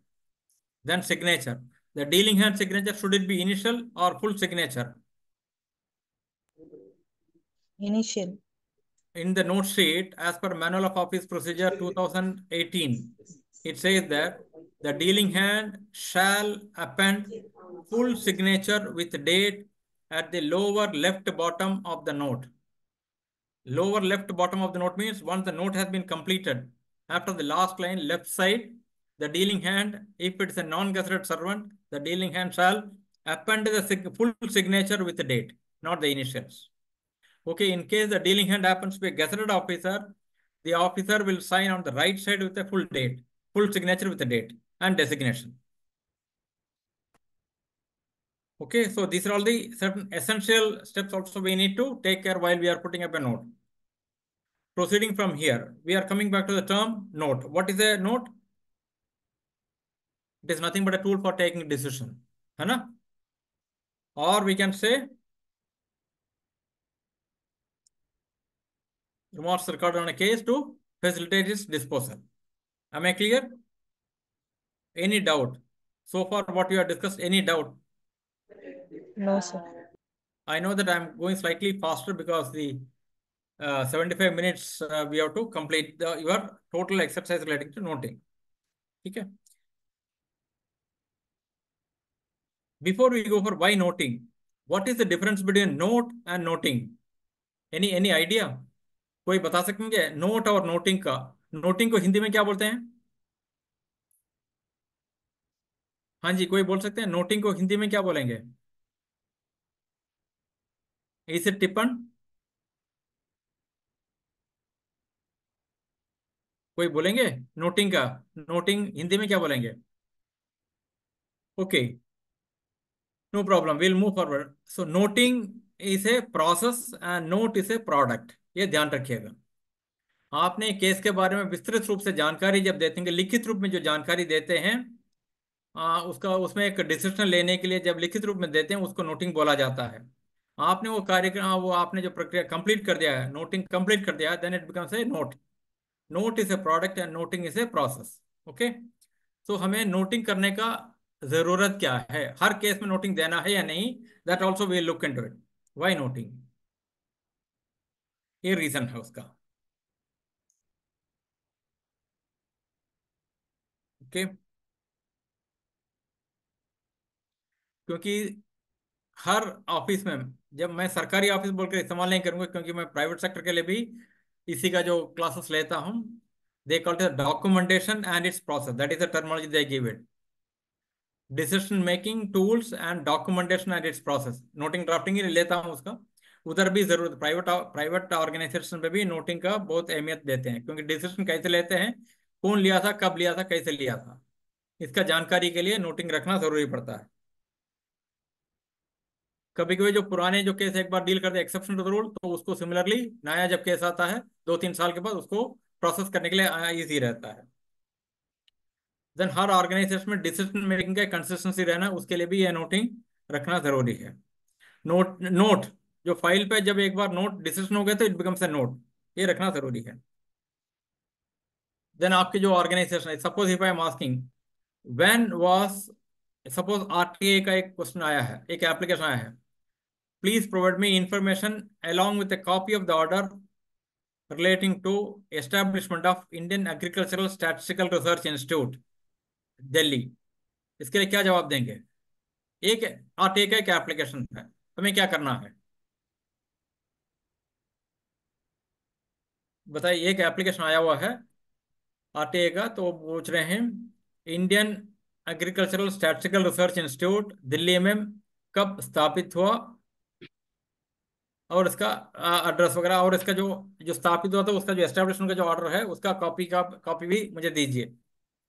Then signature. The dealing hand signature, should it be initial or full signature? Initial. In the note sheet, as per Manual of Office Procedure 2018, it says that the dealing hand shall append full signature with date at the lower left bottom of the note. Lower left bottom of the note means once the note has been completed, after the last line left side, the dealing hand, if it's a non-gazetted servant, the dealing hand shall append the full signature with the date, not the initials. Okay, in case the dealing hand happens to be a gazetted officer, the officer will sign on the right side with a full date, full signature with the date and designation. Okay, so these are all the certain essential steps also we need to take care while we are putting up a note. Proceeding from here, we are coming back to the term note. What is a note? It is nothing but a tool for taking decision. है ना? Or we can say remarks recorded on a case to facilitate its disposal. Am I clear? Any doubt? So far what we have discussed, any doubt? No, sir. I know that I'm going slightly faster because the 75 minutes we have to complete your total exercise relating to noting. Okay. Before we go for why noting, what is the difference between note and noting? Any idea? कोई बता सकेंगे note और noting का? Noting को हिंदी में क्या बोलते हैं? हाँ जी, कोई बोल सकते हैं नोटिंग को हिंदी में क्या बोलेंगे? इसे टिप्पण कोई बोलेंगे? नोटिंग का नोटिंग हिंदी में क्या बोलेंगे? Okay, no problem, will move forward. So noting is a process and note is a product. ये ध्यान रखिएगा. आपने केस के बारे में विस्तृत रूप से जानकारी जब देते हैं, लिखित रूप में जो जानकारी देते हैं उसका उसमें एक डिसीजन लेने के लिए जब लिखित रूप में देते हैं उसको नोटिंग बोला जाता है. आपने वो कार्यक्रम वो आपने जो प्रक्रिया कंप्लीट कर दिया है, नोटिंग कंप्लीट कर दिया है, then it becomes a note. Note is a product and noting is a process. Okay, तो हमें नोटिंग करने का जरूरत क्या है? हर केस में नोटिंग देना है या नहीं? That also we look into it. Why noting? ये रीजन है उसका. ओके, क्योंकि हर ऑफिस में, जब मैं सरकारी ऑफिस बोलकर इस्तेमाल नहीं करूंगा क्योंकि मैं प्राइवेट सेक्टर के लिए भी इसी का जो क्लासेस लेता हूं, they call it documentation and its process. That is the terminology they give it. Decision making tools and documentation and its process. Noting drafting ही लेता हूं उसका. उधर भी जरूरत, प्राइवेट ऑर्गेनाइजेशन पे भी नोटिंग का बहुत अहमियत देते हैं क्योंकि डिसीजन कैसे लेते हैं, कौन लिया था, कब लिया था, कैसे लिया था, इसका जानकारी के लिए नोटिंग रखना जरूरी पड़ता है. कभी कभी जो पुराने जो केस एक बार डील करते हैं एक्सेप्शन टू द रूल, तो उसको सिमिलरली नया जब केस आता है 2-3 साल के बाद उसको प्रोसेस करने के लिए ईजी रहता है. देन हर ऑर्गेनाइजेशन में डिसीजन मेकिंग का कंसिस्टेंसी रहना, उसके लिए भी यह नोटिंग रखना जरूरी है. नोट जो फाइल पे जब एक बार नोट डिसीजन हो गया तो इट बिकम्स ए नोट, ये रखना जरूरी है। देन आपकी जो ऑर्गेनाइजेशन है, suppose if I am asking when was, suppose RTA का एक क्वेश्चन आया है, एक एप्लीकेशन आया है, please provide me information along with a copy of the order relating to establishment of Indian Agricultural Statistical Research Institute, Delhi. इसके लिए क्या जवाब देंगे? एक आरटीए का एक एप्लीकेशन है, हमें क्या करना है बताइए? एक एप्लीकेशन आया हुआ है आरटीए का, तो वो पूछ रहे हैं Indian agricultural statistical research institute Delhi में कब स्थापित हुआ, और इसका एड्रेस वगैरह, और इसका जो जो स्थापित हुआ था उसका जो एस्टेब्लिशमेंट का जो ऑर्डर है उसका कॉपी भी मुझे दीजिए,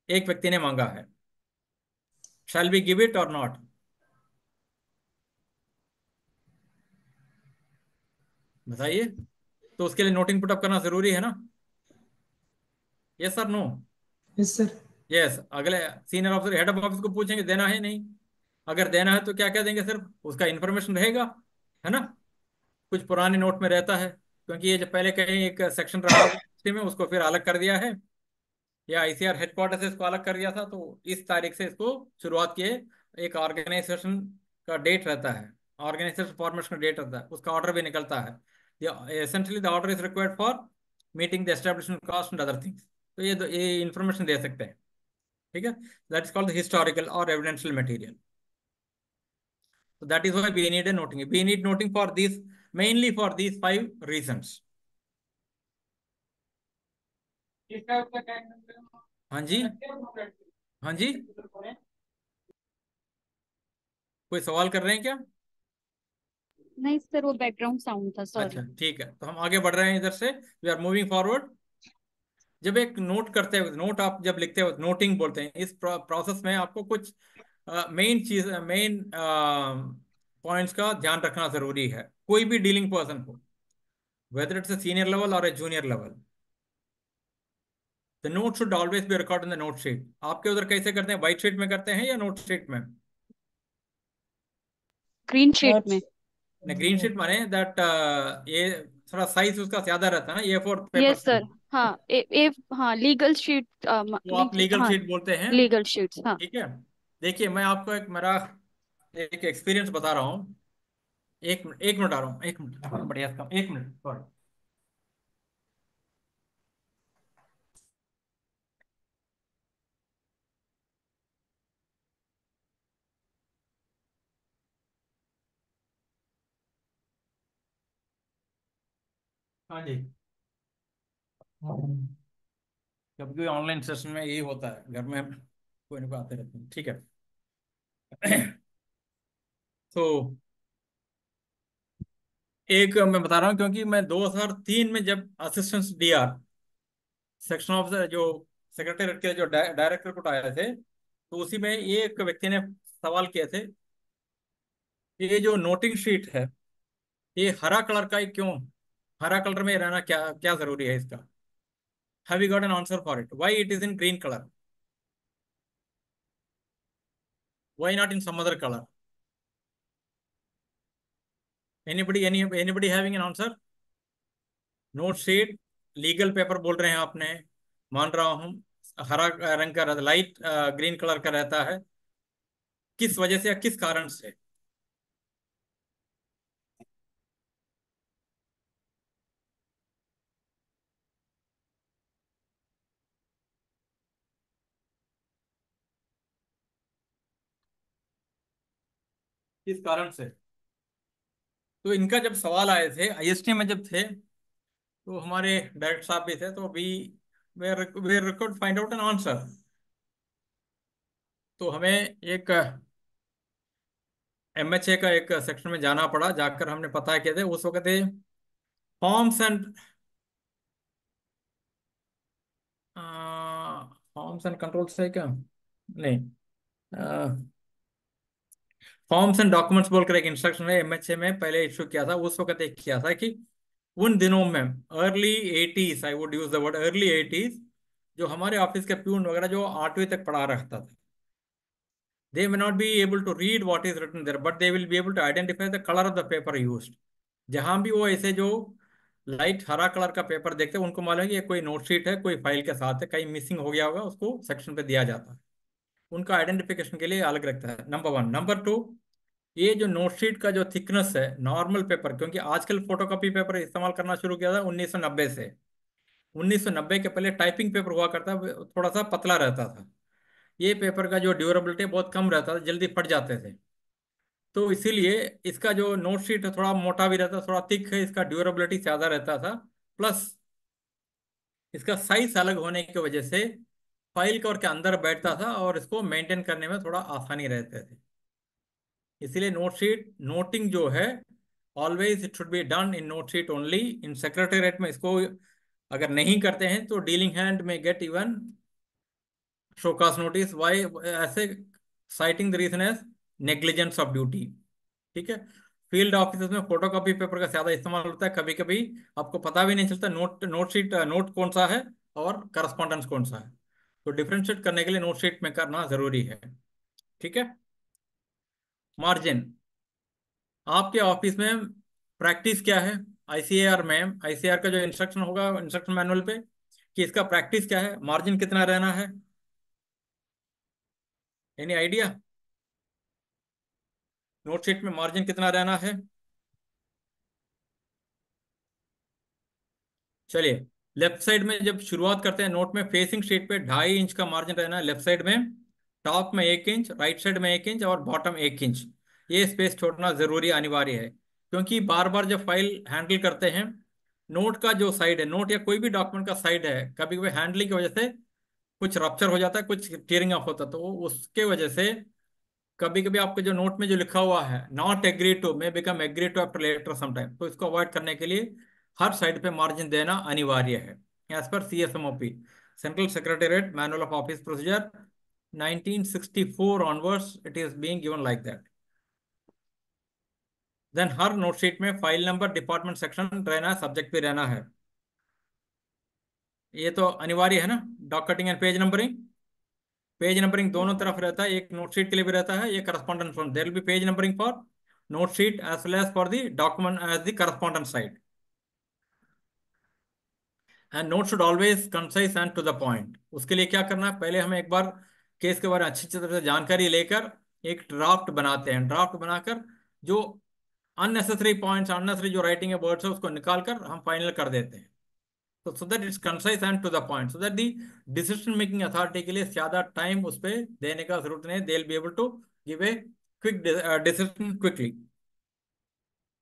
एक व्यक्ति ने मांगा है। शैल वी गिव इट और नॉट? बताइए। तो उसके लिए नोटिंग पुटअप करना जरूरी है ना? Yes sir, no? Yes sir. Yes. अगले senior officer, head of office को पूछेंगे देना है नहीं, अगर देना है तो क्या क्या देंगे? सिर्फ उसका इंफॉर्मेशन रहेगा, है ना? कुछ पुराने नोट में रहता है, क्योंकि ये जो पहले कहीं एक सेक्शन रहा में उसको फिर अलग कर दिया है, या आईसीआर हेडक्वार्टर से इसको अलग कर दिया था, तो इस तारीख से इसको शुरुआत किए। एक ऑर्गेनाइजेशन का डेट रहता है, ऑर्गेनाइजेशन फॉर्मेशन का डेट रहता है, उसका ऑर्डर भी निकलता है। Essentially the order is required for meeting the establishment cost and other things. तो ये इंफॉर्मेशन दे सकते हैं, ठीक है? That is called the historical और evidential material. So that is why we need a noting. We need noting for these, mainly for these 5 reasons. हाँ जी, हाँ जी, कोई सवाल कर रहे हैं क्या? नहीं सर, वो बैकग्राउंड साउंड था, अच्छा सॉरी। ठीक है, तो हम आगे बढ़ रहे हैं इधर से, वी आर मूविंग फॉरवर्ड। जब एक नोट करते हो, नोट आप जब लिखते हो, नोटिंग बोलते हैं। इस प्रोसेस में आपको कुछ मेन पॉइंट्स का ध्यान रखना जरूरी है, कोई भी डीलिंग पर्सन को, whether it's a senior level और a junior level. The note should always be record in the note sheet. आपके उधर कैसे करते हैं, व्हाइट शीट में करते हैं या नोट शीट में? Green sheet Notes. में। ग्रीन शीट माने दैट ये थोड़ा साइज उसका ज्यादा रहता है ना, ए फोर पेपर यस से। सर। हाँ, हाँ, लीगल शीट। तो आप लीगल हाँ, शीट बोलते हैं, लीगल शीट्स, हाँ। ठीक है? देखिए मैं आपको एक मेरा एक एक्सपीरियंस बता रहा हूँ। एक मिनट आ रहा हूँ, एक मिनट, बढ़िया काम, एक मिनट सॉरी। हाँ जी, कभी कोई ऑनलाइन सेशन में यही होता है, घर में कोई ना कोई आते रहते हैं, ठीक है? तो एक मैं बता रहा हूँ, क्योंकि मैं 2003 में जब असिस्टेंट डीआर सेक्शन ऑफिसर, जो सेक्रेटरी के जो डायरेक्टर को आए थे, तो उसी में एक व्यक्ति ने सवाल किए थे, ये जो नोटिंग शीट है ये हरा कलर का ही क्यों, हरा कलर में रहना क्या क्या जरूरी है इसका? Have you got an answer for it? Why it is in green colour? Why not in some other colour? Anybody having an answer? Note sheet legal paper बोल रहे हैं आपने, मान रहा हूं, हरा रंग का, लाइट ग्रीन कलर का रहता है, किस वजह से या किस कारण से? किस कारण से? तो इनका जब सवाल आए थे आईएसटी में जब थे, तो हमारे डायरेक्टर साहब भी थे, तो we way record find out an answer. तो हमें एक एमएचए का एक सेक्शन में जाना पड़ा, जाकर हमने पता किया था उस वक्त forms and forms and controls है क्या, नहीं, फॉर्म्स एंड डॉक्यूमेंट्स बोलकर एक इंस्ट्रक्शन है एमएचए में पहले इशू किया था। उस वक्त एक किया था कि उन दिनों में early 80s, I would use the word early 80s, जो हमारे ऑफिस के प्यून वगैरह जो 8वीं तक पढ़ा रखता था, they may not be able to read what is written there, but they will be able to identify the color of the paper used. जहां भी वो ऐसे जो लाइट हरा कलर का पेपर देखते हैं उनको मालूम है कि ये कोई नोटशीट है, कोई फाइल के साथ है, कहीं मिसिंग हो गया होगा, उसको सेक्शन पे दिया जाता है। उनका आइडेंटिफिकेशन के लिए अलग रखता है, नंबर वन। नंबर टू, ये जो नोटशीट का जो थिकनेस है नॉर्मल पेपर, क्योंकि आजकल फोटोकॉपी पेपर इस्तेमाल करना शुरू किया था 1990 से। 1990 के पहले टाइपिंग पेपर हुआ करता, थोड़ा सा पतला रहता था। ये पेपर का जो ड्यूरेबिलिटी बहुत कम रहता था, जल्दी फट जाते थे। तो इसीलिए इसका जो नोट शीट है थोड़ा मोटा भी रहता, थोड़ा थिक है, इसका ड्यूरेबिलिटी ज़्यादा रहता था। प्लस इसका साइज अलग होने की वजह से फाइल कवर के अंदर बैठता था और इसको मेंटेन करने में थोड़ा आसानी रहते थे। इसीलिए नोट शीट नोटिंग जो है always it should be done in note sheet only. इन सेक्रेटेरिएट में इसको अगर नहीं करते हैं तो डीलिंग हैंड में get even show cause notice, why, ऐसे citing the reason as negligence of duty. ठीक है। फील्ड ऑफिस में फोटोकॉपी पेपर का ज्यादा इस्तेमाल होता है, कभी कभी आपको पता भी नहीं चलता नोट शीट नोट कौन सा है और करस्पॉन्डेंस कौन सा है। तो डिफ्रेंशिएट करने के लिए नोट शीट में करना जरूरी है। ठीक है। मार्जिन, आपके ऑफिस में प्रैक्टिस क्या है? आईसीएआर में, आईसीएआर का जो इंस्ट्रक्शन होगा इंस्ट्रक्शन मैनुअल पे, कि इसका प्रैक्टिस क्या है, मार्जिन कितना रहना है? Any idea? नोटशीट में मार्जिन कितना रहना है? चलिए, लेफ्ट साइड में जब शुरुआत करते हैं नोट में, फेसिंग शीट पे 2.5 इंच का मार्जिन रहना है लेफ्ट साइड में, टॉप में 1 इंच, राइट साइड में 1 इंच और बॉटम 1 इंच। ये स्पेस छोड़ना जरूरी अनिवार्य है, क्योंकि बार बार जब फाइल हैंडल करते हैं, नोट का जो साइड है, नोट या कोई भी डॉक्यूमेंट का साइड है, कभी कभी हैंडलिंग की वजह से कुछ रप्चर हो जाता है, कुछ टीयरिंग अप होता है, तो उसके वजह से कभी कभी आपके जो नोट में जो लिखा हुआ है not agree to may become agree to after later some time, तो इसको अवॉइड करने के लिए हर साइड पे मार्जिन देना अनिवार्य है। एज पर CSMOP, central secretariat manual of office procedure 1964 onwards, it is being given like that. Then हर नोटशीट में फाइल नंबर, डिपार्टमेंट, सेक्शन रहना है, सब्जेक्ट भी रहना है। ये तो अनिवार्य है ना। Docketing and page numbering, page numbering दोनों तरफ रहता है, एक नोट शीट के लिए भी रहता है, ये correspondence for, there will be page numbering for note sheet as well as for the document as the correspondence side. And note should always concise and to the point. उसके लिए क्या करना है, पहले हमें एक बार केस के बारे में अच्छी तरह से जानकारी लेकर एक ड्राफ्ट बनाते हैं। ड्राफ्ट बनाकर जो अननेसेसरी पॉइंट्स, अननेसेसरी जो राइटिंग है, वर्ड्स है, उसको निकाल कर हम फाइनल कर देते हैं। तो so that it's concise and to the point, so that the decision making authority के लिए ज्यादा टाइम उस पर देने का जरूरत नहीं, they will be able to give a quick decision quickly.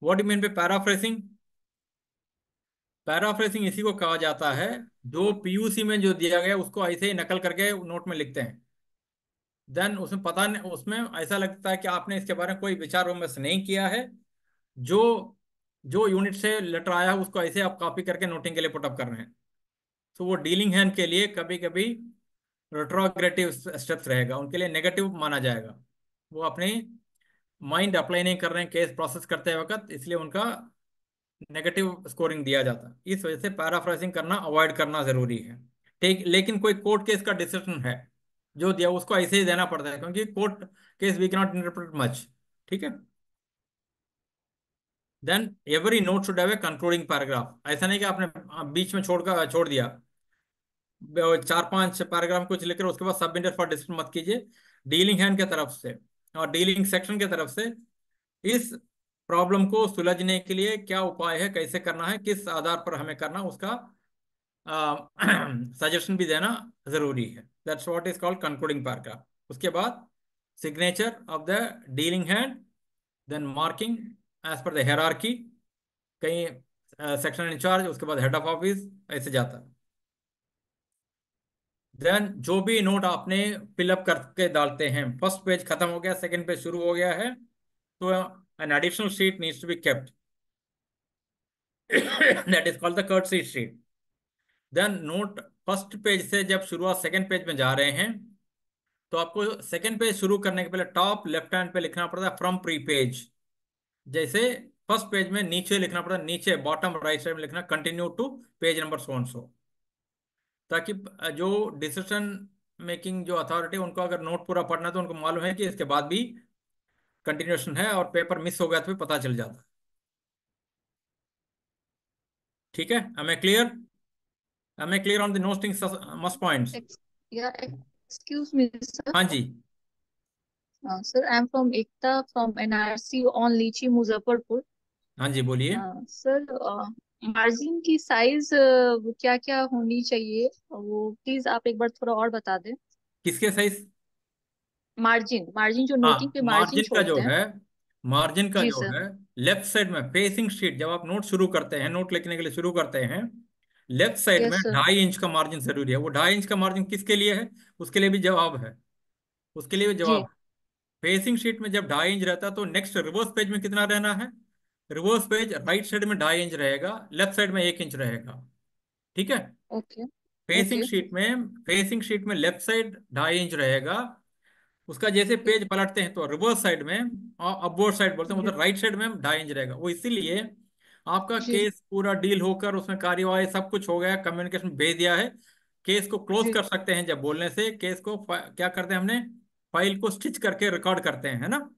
What do mean by paraphrasing? Paraphrasing इसी को कहा जाता है जो पीयूसी में जो दिया गया उसको ऐसे ही नकल करके नोट में लिखते हैं। देन उसमें पता नहीं, उसमें ऐसा लगता है कि आपने इसके बारे में कोई विचार विमर्श नहीं किया है। जो जो यूनिट से लेटर आया है उसको ऐसे आप कॉपी करके नोटिंग के लिए पुटअप कर रहे हैं। तो वो डीलिंग हैंड के लिए कभी कभी रेट्रोग्रेटिव स्टेप्स रहेगा, उनके लिए नेगेटिव माना जाएगा। वो अपनी माइंड अप्लाई नहीं कर रहे हैं केस प्रोसेस करते वक्त, इसलिए उनका नेगेटिव स्कोरिंग दिया जाता है। इस वजह से पैराफ्राइजिंग करना अवॉइड करना जरूरी है। ठीक, लेकिन कोई कोर्ट केस का डिसीजन है जो दिया उसको ऐसे ही देना पड़ता है, क्योंकि court case we can not interpret much. ठीक है। Then every note should have a concluding paragraph. ऐसा नहीं कि आपने बीच में छोड़ दिया, 4-5 पैराग्राफ कुछ लिखकर उसके बाद सबमिटेड फॉर डिस्कशन मत कीजिए। डीलिंग हैंड के तरफ से और डीलिंग सेक्शन की तरफ से इस प्रॉब्लम को सुलझने के लिए क्या उपाय है, कैसे करना है, किस आधार पर हमें करना, उसका सजेशन भी देना जरूरी है। That's what is called concluding paragraph. उसके बाद signature of the dealing hand, then marking as per the hierarchy, कहीं सेक्शन इंचार्ज, उसके बाद हेड ऑफ ऑफिस, ऐसे जाता है। देन जो भी नोट आपने फिलअप करके डालते हैं, फर्स्ट पेज खत्म हो गया, सेकंड पेज शुरू हो गया है, तो an additional sheet needs to be kept, that is called the courtesy sheet. Then note first page से जब शुरुआत सेकंड पेज में जा रहे हैं, तो आपको सेकंड पेज शुरू करने के पहले टॉप लेफ्ट हैंड पे लिखना पड़ता है फ्रॉम प्री पेज। जैसे फर्स्ट पेज में नीचे लिखना पड़ता है, नीचे बॉटम राइट साइड में लिखना continue to page number so and so, ताकि जो डिसीजन मेकिंग जो अथॉरिटी, उनको अगर नोट पूरा पढ़ना है तो उनको मालूम है कि इसके बाद भी कंटिन्यूशन है, और पेपर मिस हो गया तो भी पता चल जाता है। ठीक है, am I clear on the noting must points? Yeah, excuse me, sir. हाँ जी, Sir, I'm from Ekta from NRC on Lychee, Muzaffarpur. हाँ जी, बोलिए। सर, मार्जिन की साइज क्या क्या होनी चाहिए वो प्लीज आप एक बार थोड़ा और बता दें। किसके साइज? मार्जिन मार्जिन जो नोटिंग हाँ, पे मार्जिन छोड़ते हैं। मार्जिन का जी जो सर। है लेफ्ट साइड में फेसिंग शीट, जब आप नोट शुरू करते हैं, नोट लिखने के लिए शुरू करते हैं, लेफ्ट साइड में यस सर। 2.5 इंच का मार्जिन जरूरी है। वो 2.5 इंच का मार्जिन किसके लिए है? उसके लिए भी जवाब है, उसके लिए भी जवाब जी है। फेसिंग शीट में जब 2.5 इंच रहता है तो नेक्स्ट रिवर्स पेज में कितना रहना है? रिवर्स पेज राइट साइड में 2.5 इंच रहेगा, लेफ्ट साइड में 1 इंच रहेगा। ठीक है। ओके। Facing okay. शीट में फेसिंग शीट में लेफ्ट साइड 2.5 इंच रहेगा। उसका जैसे पेज पलटते हैं तो रिवर्स साइड में, और अपवर्ड साइड बोलते हैं, जी उधर राइट साइड में 2.5 इंच रहेगा। वो इसीलिए आपका जी केस पूरा डील होकर उसमें कार्यवाही सब कुछ हो गया, कम्युनिकेशन भेज दिया है, केस को क्लोज जी कर सकते हैं। जब बोलने से केस को क्या करते हैं हमने, फाइल को स्टिच करके रिकॉर्ड करते हैं, है ना।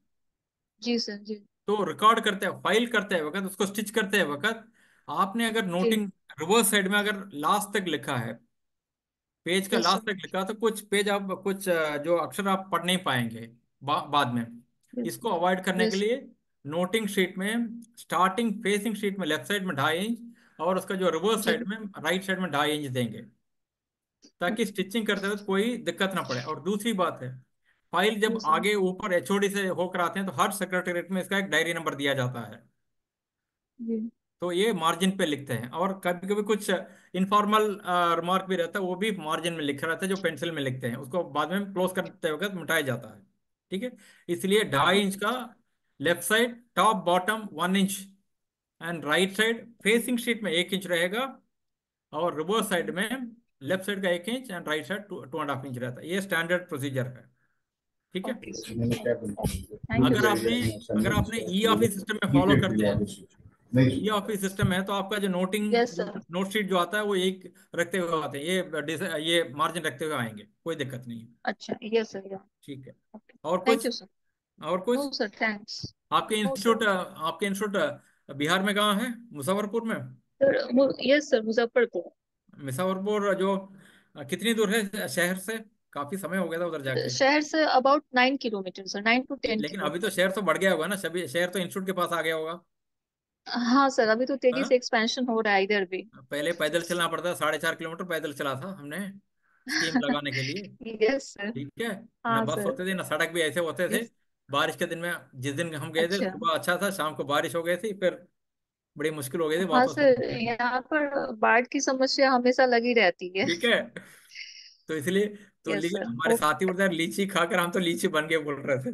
जी सर। जी तो रिकॉर्ड करते फाइल करते वक्त, उसको स्टिच करते वक्त आपने अगर जी नोटिंग रिवर्स साइड में अगर लास्ट तक लिखा है, पेज का यस लास्ट सर। तक लिखा, तो कुछ पेज आप कुछ जो अक्षर आप पढ़ नहीं पाएंगे बाद में। यस इसको अवॉइड करने के यस लिए नोटिंग शीट में स्टार्टिंग फेसिंग शीट में लेफ्ट साइड में 2.5 इंच, और उसका जो रिवर्स जी साइड में राइट साइड में 2.5 इंच देंगे, ताकि स्टिचिंग करते वक्त कोई दिक्कत ना पड़े। और दूसरी बात है, फाइल जब जी सर। आगे ऊपर एचओडी से होकर आते हैं तो हर सेक्रेटेरिएट में इसका एक डायरी नंबर दिया जाता है। जी तो ये मार्जिन पे लिखते हैं, और कभी कभी कुछ इनफॉर्मल रिमार्क भी रहता है, वो भी मार्जिन में लिखा रहता है, जो पेंसिल में लिखते हैं, उसको बाद में क्लोज करते वक्त मिटाया जाता है। ठीक है। इसलिए 2.5 इंच का left side top bottom 1 inch, and right side facing sheet में 1 इंच रहेगा, और रिवर्स ओके साइड में लेफ्ट साइड का 1 inch and right side 2.5 inch रहता है। ये स्टैंडर्ड प्रोसीजर है। ठीक है। Okay sir. थैंक यू अगर सर। आपने अगर आपने ई ऑफिस सिस्टम में फॉलो करते हैं, ये ऑफिस सिस्टम है, तो आपका जो yes noting sir. Note sheet जो आता है वो एक रखते हुए आते हैं, ये मार्जिन रखते हुए आएंगे, कोई दिक्कत नहीं है। अच्छा यस सर। या ठीक है। ओके। और थैंक कुछ? You sir. और कुछ? No sir thanks. No sir. आपके इंस्टीट्यूट बिहार में कहाँ है? मुजफ्फरपुर में? Sir yes sir Muzaffarpur. Muzaffarpur जो कितनी दूर है शहर से? काफी समय हो गया था उधर जाके। शहर say about 9 kilometre sir, 9 to 10 लेकिन अभी तो किलोमीटर शहर तो बढ़ गया होगा ना, सभी शहर तो इंस्टीट्यूट के पास आ गया होगा। हाँ सर, अभी तो तेजी हाँ, से एक्सपेंशन हो रहा है इधर भी। पहले पैदल चलना पड़ता था, 4.5 किलोमीटर पैदल चला था हमने स्कीम लगाने के लिए। Yes sir. ठीक है। ना हाँ बस सर। होते थे ना सड़क भी ऐसे होते थे। यस। बारिश के दिन में, जिस दिन हम गए थे अच्छा। सुबह अच्छा था, शाम को बारिश हो गई थी, फिर बड़ी मुश्किल हो गई थी हाँ वापस सर, लौटने में। यहाँ पर बाढ़ की समस्या हमेशा लगी रहती है। ठीक है। तो इसलिए तो यस सर। हमारे साथी उधर लीची खाकर हम तो लीची बन के बोल रहे थे।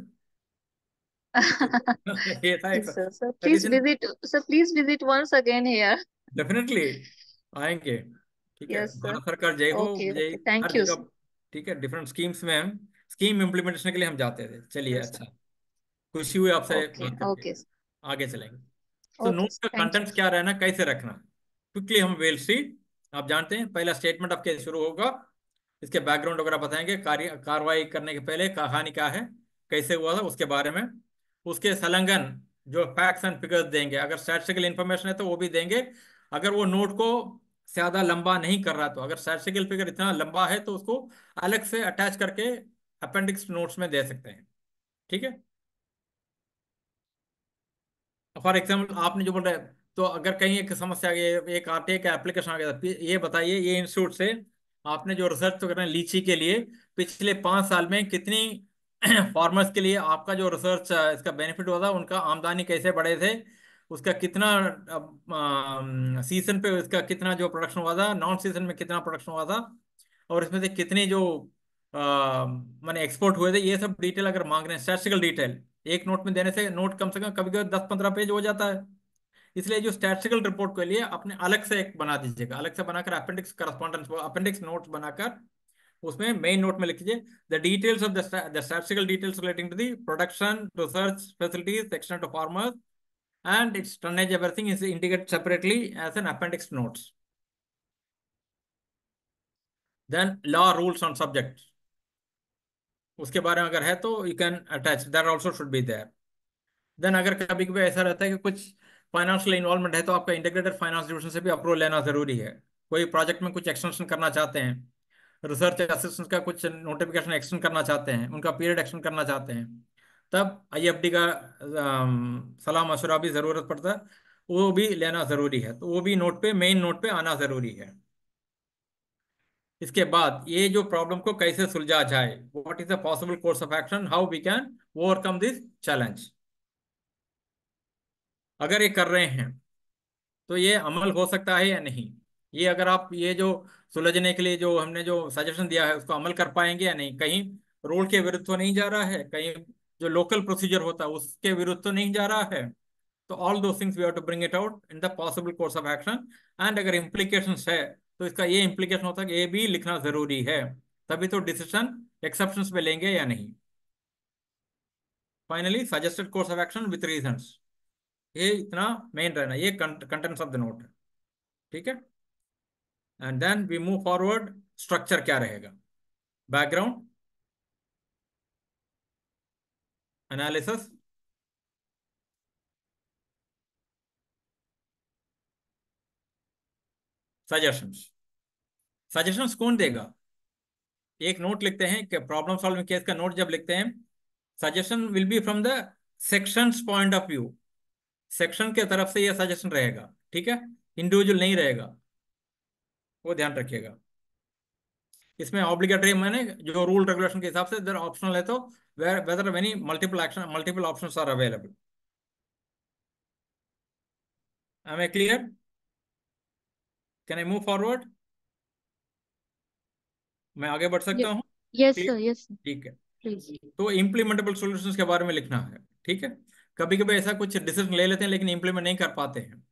ये था एक yes sir. Sir please tradition. Visit, sir please visit once again here. Definitely आएंगे। ठीक है, यस सर। भारत सरकार जय हो, ओके जय ओके, हर थैंक यू जगह। सर। ठीक है, डिफरेंट स्कीम्स में हम स्कीम इम्प्लीमेंटेशन के लिए हम जाते थे। चलिए, यस सर। अच्छा, खुशी हुई आपसे ओके बात करके। ओके। आगे चलेंगे। तो ओके नोट सर, का थैंक यू। कंटेंट्स क्या रहना, कैसे रखना, क्विकली हम वेल सी। आप जानते हैं, पहला स्टेटमेंट आपके शुरू होगा, इसके बैकग्राउंड वगैरह बताएंगे, कार्रवाई करने के पहले कहानी क्या है, कैसे हुआ था उसके बारे में। उसके संलग्न जो फैक्ट्स एंड फिगर्स देंगे, अगर स्टैटिस्टिकल इंफॉर्मेशन है तो वो भी देंगे। अगर वो नोट को ज्यादा लंबा नहीं कर रहा, तो अगर स्टैटिस्टिकल फिगर इतना लंबा है तो उसको अलग से अटैच करके अपेंडिक्स नोट्स में दे सकते हैं। ठीक है। फॉर एग्जाम्पल आपने जो बोल रहे हैं, तो अगर कहीं एक समस्या आ गई, एक आरटीआई का एप्लीकेशन आ गया था, ये बताइए, ये इंस्टीट्यूट से आपने जो रिसर्च तो करना है लीची के लिए, पिछले 5 साल में कितनी फार्मर्स के लिए आपका जो रिसर्च इसका बेनिफिट हुआ था, उनका आमदनी कैसे बढ़े थे, उसका कितना सीजन पे इसका कितना जो प्रोडक्शन हुआ था, नॉन सीजन में कितना प्रोडक्शन हुआ था, और इसमें से कितने जो माने एक्सपोर्ट हुए थे, ये सब डिटेल अगर मांग रहे हैं, स्टैटिस्टिकल डिटेल, एक नोट में देने से नोट कम से कम कभी कभी 10-15 पेज हो जाता है। इसलिए जो स्टैटिस्टिकल रिपोर्ट के लिए अपने अलग से एक बना दीजिएगा, अलग से बनाकर अपेंडिक्स करस्पॉन्डेंस अपेंडिक्स नोट्स बनाकर उसमें मेन नोट में लिख लीजिए, the details of the statistical details relating to the production research facilities extent of farmers and its tonnage everything is indicated separately as an appendix notes. Then law rules on subject, उसके बारे में अगर है तो you can attach that also should be there. Then अगर कभी कभी ऐसा रहता है कि कुछ फाइनेंशियल इन्वॉल्वमेंट है तो आपका इंटीग्रेटेड फाइनेंस डिवीजन से भी अप्रूवल लेना जरूरी है। कोई प्रोजेक्ट में कुछ एक्सटेंशन करना चाहते हैं, रिसर्च असिस्टेंट का कुछ नोटिफिकेशन एक्सटेंड करना चाहते हैं, उनका पीरियड एक्सटेंड करना चाहते हैं, तब आईएफडी का सलाह मशवरा भी जरूरत पड़ता है, वो भी लेना जरूरी है। तो वो भी नोट पे, मेन नोट पे आना जरूरी है। इसके बाद ये जो प्रॉब्लम को कैसे सुलझा जाए, what is the possible course of action, how we can overcome this challenge. अगर ये कर रहे हैं तो ये अमल हो सकता है या नहीं, ये अगर आप ये जो सुलझने के लिए जो हमने जो सजेशन दिया है उसको अमल कर पाएंगे या नहीं, कहीं रूल के विरुद्ध तो नहीं जा रहा है, कहीं जो लोकल प्रोसीजर होता है उसके विरुद्ध तो नहीं जा रहा है। तो ऑल दो things we have to bring it out in the possible course of action. And अगर इम्प्लीकेशंस है तो इसका ये इम्प्लीकेशन होता है कि ये भी लिखना जरूरी है, तभी तो डिसीजन एक्सेप्शंस पे लेंगे या नहीं। Finally suggested course of action with reasons, ये इतना मेन रहना, ये कंटेंट्स ऑफ द नोट है। ठीक है, and then we move forward. Structure क्या रहेगा, बैकग्राउंड, एनालिसिस, सजेशंस। सजेशंस कौन देगा, एक नोट लिखते हैं कि प्रॉब्लम सॉल्विंग केस का नोट जब लिखते हैं, suggestion will be from the sections point of view, section के तरफ से यह सजेशन रहेगा। ठीक है, इंडिविजुअल नहीं रहेगा, वो ध्यान रखिएगा। इसमें ऑब्लिगेटरी माने जो रूल रेगुलेशन के हिसाब से, इधर ऑप्शनल है तो whether many multiple action, multiple options are available. Am I clear, can I move forward, मैं आगे बढ़ सकता हूँ? यस क्लियर, सर, यस ठीक है। प्लीज। तो इम्प्लीमेंटेबल सॉल्यूशंस के बारे में लिखना है। ठीक है, कभी कभी ऐसा कुछ डिसीजन ले लेते हैं लेकिन इम्प्लीमेंट नहीं कर पाते हैं।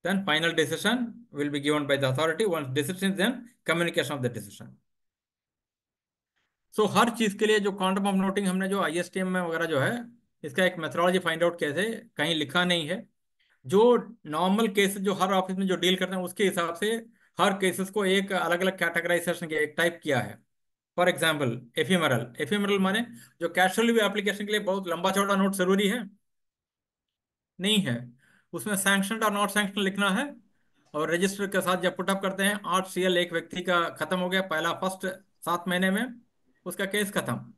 Then final decision will be given by the authority. Once decision is then communication of the decision. So हर चीज के लिए जो क्वांटम ऑफ नोटिंग हमने जो आईएसटीएम में वगैरह जो है, इसका एक मेथोडोलॉजी फाइंड आउट कैसे, कहीं लिखा नहीं है। जो नॉर्मल केसेस जो हर ऑफिस में जो डील करते हैं उसके हिसाब से हर केसेस को एक अलग अलग कैटेगराइजेशन के एक टाइप किया है। फॉर एग्जाम्पल एफिमरल, एफिमरल माने जो कैजुअल भी एप्लीकेशन के लिए बहुत लंबा चौड़ा नोट जरूरी है नहीं है, उसमें सैंक्शन और नॉट सैंक्शन लिखना है। और रजिस्टर के साथ जब पुटअप करते हैं 8 CL एक व्यक्ति का खत्म हो गया पहला फर्स्ट 7 महीने में, उसका केस खत्म।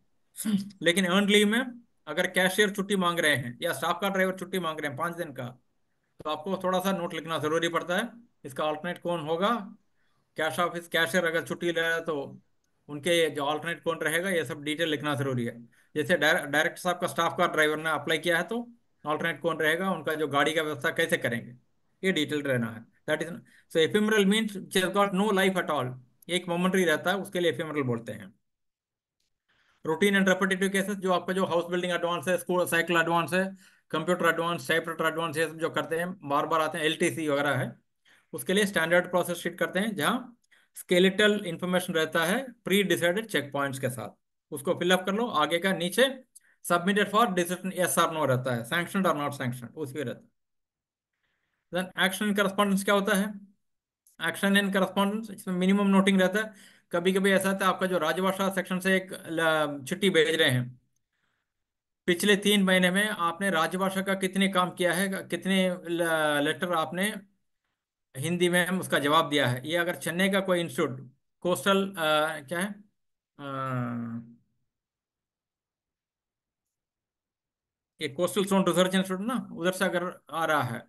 लेकिन अर्न लीव में अगर कैशियर छुट्टी मांग रहे हैं या स्टाफ का ड्राइवर छुट्टी मांग रहे हैं 5 दिन का, तो आपको थोड़ा सा नोट लिखना जरूरी पड़ता है। इसका अल्टरनेट कौन होगा, कैश ऑफिस कैशियर अगर छुट्टी ले रहा है तो उनके जो अल्टरनेट कौन रहेगा, ये सब डिटेल लिखना जरूरी है। जैसे डायरेक्टर साहब का स्टाफ का ड्राइवर ने अप्लाई किया है तो अल्टरनेट कौन रहेगा, उनका जो गाड़ी का व्यवस्था कैसे करेंगे, ये डिटेल रहना है। That is so ephemeral means which has got no life at all, एक मोमेंट्री रहता है, उसके लिए एफिमरल बोलते हैं। रूटीन एंड रेपिटेटिव केसेस, जो आपका जो हाउस बिल्डिंग एडवांस है, स्कूल साइकिल एडवांस है, कंप्यूटर एडवांस, टाइपराइटर एडवांस, ये सब जो करते हैं बार बार आते हैं, एलटीसी वगैरह है, उसके लिए स्टैंडर्ड प्रोसेस शीट करते हैं जहाँ स्केलेटल इंफॉर्मेशन रहता है प्री डिसाइडेड चेक पॉइंट्स के साथ, उसको फिलअप कर लो, आगे का नीचे सबमिटेड फॉर डिसीजन यस और नो रहता है, सैंक्शनड और नॉट सैंक्शनड उसमें रहता है। देन एक्शन इन करस्पॉन्डेंस क्या होता है, एक्शन इन करस्पॉन्डेंस इसमें मिनिमम नोटिंग रहता है। कभी कभी ऐसा होता है आपका जो राजभाषा सेक्शन से एक चिट्ठी भेज रहे हैं, पिछले 3 महीने में आपने राजभाषा का कितने काम किया है, कितने लेटर आपने हिंदी में उसका जवाब दिया है। ये अगर चेन्नई का कोई इंस्टीट्यूट कोस्टल क्या है ये कोस्टल जोन रिसर्च इंस्टीट्यूट ना, उधर से अगर आ रहा है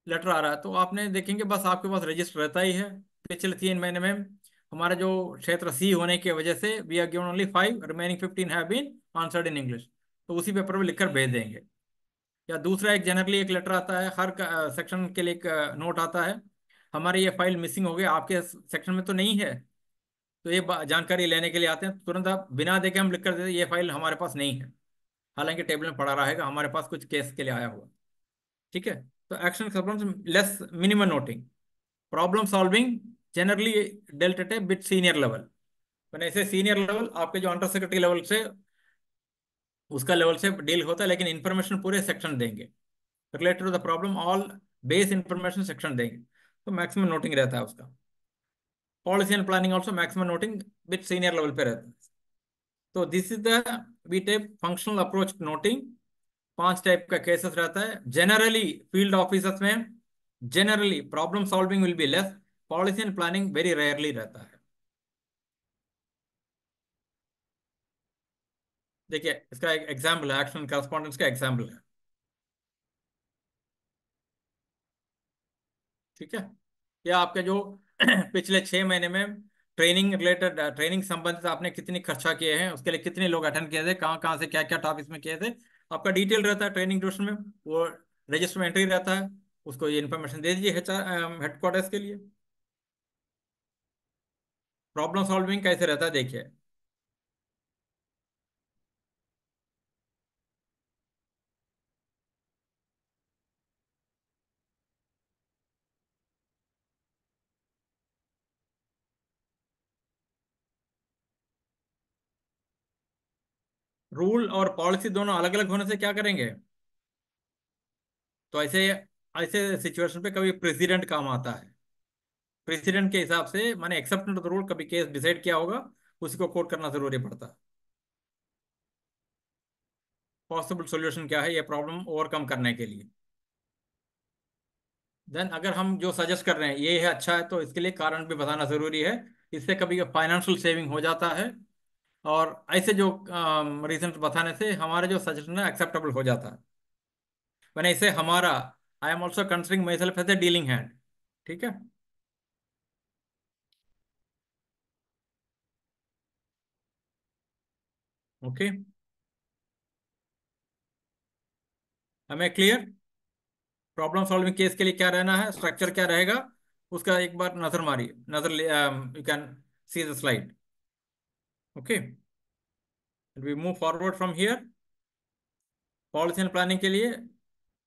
लेटर आ रहा है तो आपने देखेंगे बस आपके पास रजिस्टर रहता ही है। पिछले 3 महीने में हमारा जो क्षेत्र सी होने की वजह से we are given only 5, remaining 15 have been answered in English, तो उसी पेपर में लिखकर भेज देंगे। या दूसरा एक जनरली एक लेटर आता है, हर सेक्शन के लिए एक नोट आता है, हमारी ये फाइल मिसिंग हो गई आपके सेक्शन में तो नहीं है, तो ये जानकारी लेने के लिए आते हैं, तुरंत आप बिना देखे हम लिख कर देते ये फाइल हमारे पास नहीं है, हालांकि टेबल में पड़ा रहेगा हमारे पास कुछ केस के लिए आया हुआ। ठीक है, तो action less minimum noting, problem solving generally dealt at a bit senior level, ऐसे सीनियर लेवल आपके जो अंडर सेक्रेटरी लेवल से उसका लेवल से डील होता है, लेकिन इंफॉर्मेशन पूरे सेक्शन देंगे related to the problem, all base information section देंगे, तो मैक्सिमम नोटिंग रहता है उसका। Policy and planning also maximum noting with senior level पे रहता है। तो this is the we take functional approach noting, 5 type का केसेस रहता है जनरली फील्ड ऑफिसर्स में। Generally problem solving will be less, policy and planning very rarely रहता है। देखिए इसका एक एग्जाम्पल है, एक्शन करस्पॉन्डेंस का एग्जाम्पल है। ठीक है, या आपके जो पिछले 6 महीने में ट्रेनिंग रिलेटेड, ट्रेनिंग संबंधित आपने कितनी खर्चा किए हैं, उसके लिए कितने लोग अटेंड किए थे, कहाँ कहाँ से क्या क्या टॉपिक्स में किए थे, आपका डिटेल रहता है ट्रेनिंग ड्यूरेशन में। वो रजिस्टर में एंट्री रहता है, उसको ये इन्फॉर्मेशन दे दीजिए हेडक्वार्टर्स के लिए। प्रॉब्लम सॉल्विंग कैसे रहता है देखिए। रूल और पॉलिसी दोनों अलग अलग होने से क्या करेंगे, तो ऐसे ऐसे सिचुएशन पे कभी प्रेसिडेंट काम आता है। प्रेसिडेंट के हिसाब से माने एक्सेप्टेड द रूल, कभी केस डिसाइड किया होगा उसी को कोट करना जरूरी पड़ता है। पॉसिबल सॉल्यूशन क्या है ये प्रॉब्लम ओवरकम करने के लिए। देन अगर हम जो सजेस्ट कर रहे हैं ये है अच्छा है, तो इसके लिए कारण भी बताना जरूरी है। इससे कभी फाइनेंशियल सेविंग हो जाता है, और ऐसे जो रीजन बताने से हमारे जो सजेशन है एक्सेप्टेबल हो जाता है। मैंने इसे हमारा, I am also considering myself as a dealing hand. ठीक है, ओके, हमें क्लियर। प्रॉब्लम सॉल्विंग केस के लिए क्या रहना है, स्ट्रक्चर क्या रहेगा, उसका एक बार नजर मारिए, नजर you can see the slide. Okay, we move forward from here. Policy and planning के लिए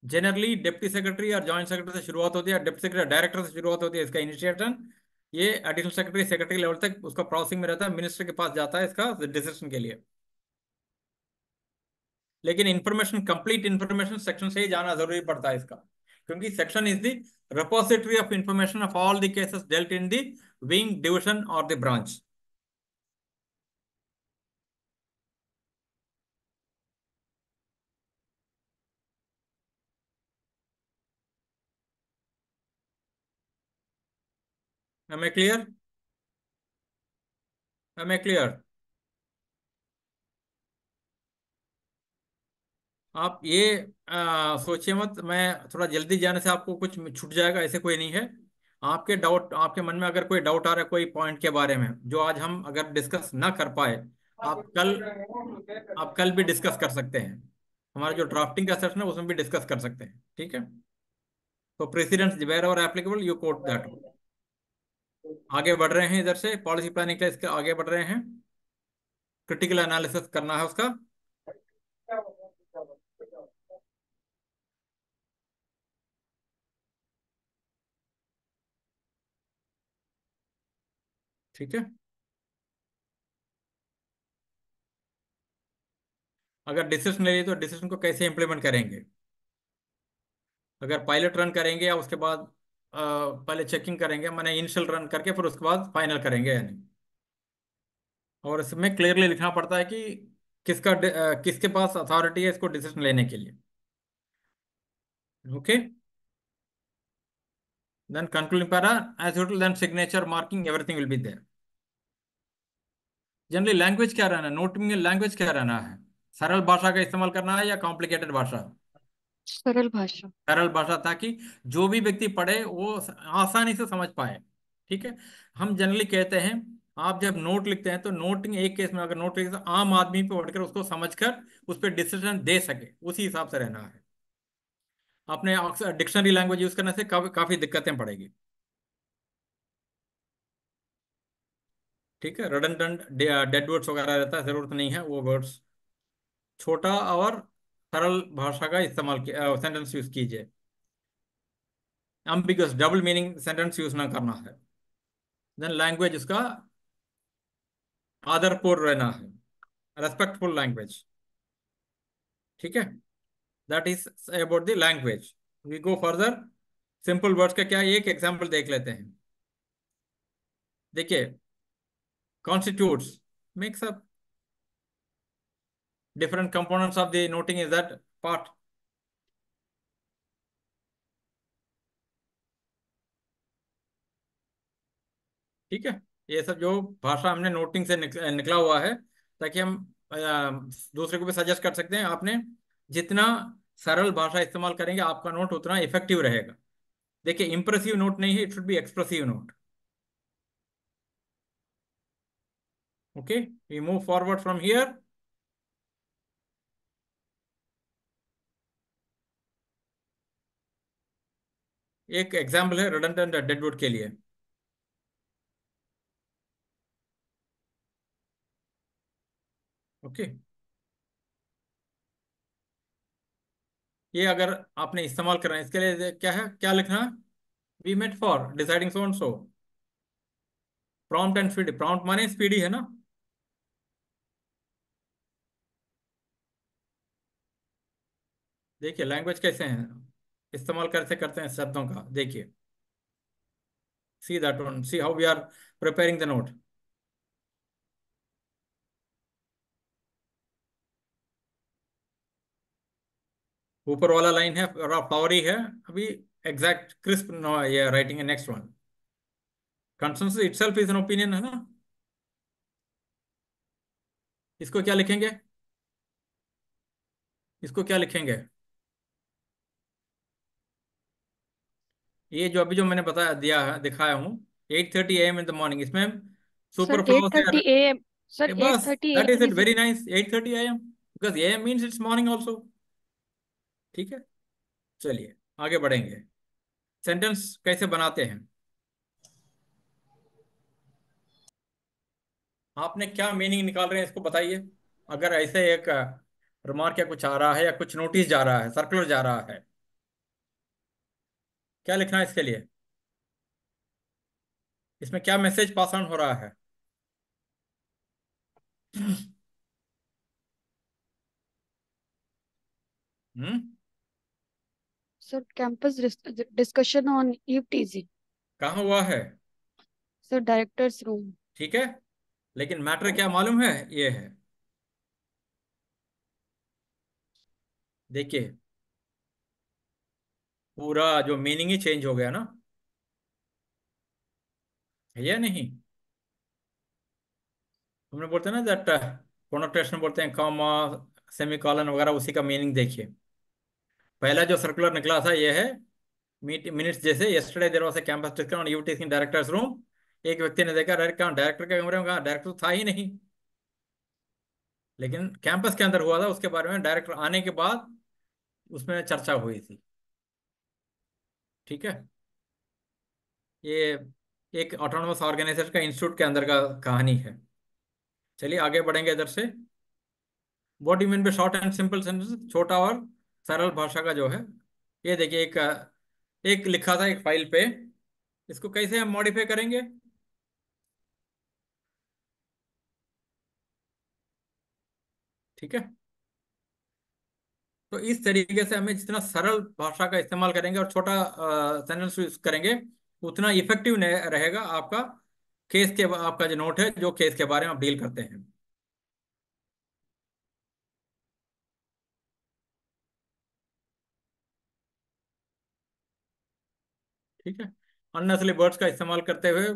जनरली डिप्टी सेक्रेटरी और जॉइंट सेक्रेटरी से शुरुआत होती है, डिप्टी सेक्रेटरी डायरेक्टर से शुरुआत होती है इसका इनिशिएशन। ये एडिशनल सेक्रेटरी सेक्रेटरी लेवल तक उसका प्रोसेसिंग में रहता है, मिनिस्टर के पास जाता है इसका डिसीजन के लिए। लेकिन इंफॉर्मेशन, कंप्लीट इंफॉर्मेशन सेक्शन से ही जाना जरूरी पड़ता है इसका, क्योंकि section is the repository of information of all the cases dealt in the wing, division और द ब्रांच। हमें क्लियर, हमें क्लियर। आप ये सोचिए मत मैं थोड़ा जल्दी जाने से आपको कुछ छूट जाएगा, ऐसे कोई नहीं है। आपके डाउट, आपके मन में अगर कोई डाउट आ रहा है कोई पॉइंट के बारे में जो आज हम अगर डिस्कस ना कर पाए, आप कल आप कल भी डिस्कस कर सकते हैं। हमारा जो ड्राफ्टिंग का सेशन है उसमें भी डिस्कस कर सकते हैं। ठीक है, तो प्रेसिडेंट्स वेयर और एप्लीकेबल यू कोट दैट। आगे बढ़ रहे हैं, इधर से पॉलिसी प्लानिंग का इसके आगे बढ़ रहे हैं। क्रिटिकल एनालिसिस करना है उसका। ठीक है, अगर डिसीजन ले लिए तो डिसीजन को कैसे इंप्लीमेंट करेंगे। अगर पायलट रन करेंगे या उसके बाद पहले चेकिंग करेंगे, मैंने इनिशियल रन करके फिर उसके बाद फाइनल करेंगे यानी। और इसमें क्लियरली लिखना पड़ता है कि किसके पास अथॉरिटी है इसको डिसीजन लेने के लिए। Okay, then concluding para, as usual then signature marking everything will be there. Generally language क्या रहना है, नोट में लैंग्वेज क्या रहना है, सरल भाषा का इस्तेमाल करना है या कॉम्प्लिकेटेड भाषा। सरल भाषा। सरल भाषा, ताकि जो भी व्यक्ति पढ़े वो आसानी से समझ पाए। ठीक है, हम जनरली कहते हैं आप जब नोट लिखते हैं तो नोटिंग एक केस में अगर नोट लिखते हैं तो आम आदमी पे पढ़कर उसको समझकर उस पर डिसीजन दे सके, उसी हिसाब से रहना है। आपने अक्सर डिक्शनरी लैंग्वेज यूज करने से काफी दिक्कतें पड़ेगी। ठीक है, redundant डेड वर्ड्स वगैरह रहता है, जरूरत नहीं है वो वर्ड्स। छोटा और सरल भाषा का इस्तेमाल सेंटेंस यूज कीजिए। Ambiguous double meaning sentence use ना करना है। देन लैंग्वेज उसका आदरपूर्ण रहना है, रेस्पेक्टफुल लैंग्वेज। ठीक है, that is about the language. We go further. Simple words का क्या है, एक एग्जांपल देख लेते हैं। देखिए, constitutes makes up different components of the noting is that part ठीक है। ये सब जो भाषा हमने नोटिंग से निकला हुआ है, ताकि हम दूसरे को भी सजेस्ट कर सकते हैं। आपने जितना सरल भाषा इस्तेमाल करेंगे आपका नोट उतना इफेक्टिव रहेगा। देखिए, इंप्रेसिव नोट नहीं है, it should be expressive note. Okay, we move forward from here. एक एग्जाम्पल है रिडंडेंट डेडवुड के लिए। ओके, ये अगर आपने इस्तेमाल करना है, इसके लिए क्या है, क्या लिखना है? We met for deciding so and so. Prompt and speedy, prompt माने स्पीडी है ना। देखिए लैंग्वेज कैसे हैं, इस्तेमाल कैसे करते हैं शब्दों का। देखिए, see that one, see how we are preparing the note. ऊपर वाला लाइन है फ्लावरी है, अभी एग्जैक्ट क्रिस्प ये राइटिंग है। Next one, consensus itself is an opinion है ना। इसको क्या लिखेंगे? इसको क्या लिखेंगे? ये जो अभी जो मैंने बताया दिया है, दिखाया हूँ, 8:30 AM इन द मॉर्निंग, इसमें सर सुपर एट फ्लो से thirty A M sir eight बस thirty A that is M it, is very nice, 8:30 AM, because AM means it's morning also. ठीक है, चलिए आगे बढ़ेंगे। सेंटेंस कैसे बनाते हैं, आपने क्या मीनिंग निकाल रहे हैं इसको बताइए। अगर ऐसे एक रिमार्क या कुछ आ रहा है, या कुछ नोटिस जा रहा है, सर्कुलर जा रहा है, क्या लिखना है इसके लिए? इसमें क्या मैसेज पास ऑन हो रहा है? Hmm, sir campus discussion on eve teasing. कहाँ हुआ है? Sir director's room. ठीक है, लेकिन मैटर क्या मालूम है, ये है। देखिए, पूरा जो मीनिंग ही चेंज हो गया ना, है या नहीं? हमने बोलते हैं ना दैट कोनोटेशन बोलते हैं, कॉमा, सेमीकोलन वगैरह, उसी का मीनिंग देखिए। पहला जो सर्कुलर निकला था ये है, मिनट्स जैसे, yesterday there was a campus discussion on UTC in director's room. एक व्यक्ति ने देखा, डायरेक्ट कहाँ, डायरेक्टर के कमरे में, कहा डायरेक्टर तो था ही नहीं। लेकिन कैंपस के अंदर हुआ था, उसके बारे में डायरेक्टर आने के बाद उसमें चर्चा हुई थी। ठीक है, ये एक ऑटोनोमस ऑर्गेनाइजेशन का, इंस्टीट्यूट के अंदर का कहानी है। चलिए आगे बढ़ेंगे इधर से। What you mean bye short and simple sentence, छोटा और सरल भाषा का जो है। ये देखिए, एक लिखा था एक फाइल पे, इसको कैसे हम मॉडिफाई करेंगे? ठीक है, तो इस तरीके से हमें जितना सरल भाषा का इस्तेमाल करेंगे और छोटा सेंटेंस यूज करेंगे, उतना इफेक्टिव रहेगा आपका केस के, आपका जो नोट है, जो केस के बारे में आप डील करते हैं। ठीक है, अननेसेसरी वर्ड्स का इस्तेमाल करते हुए,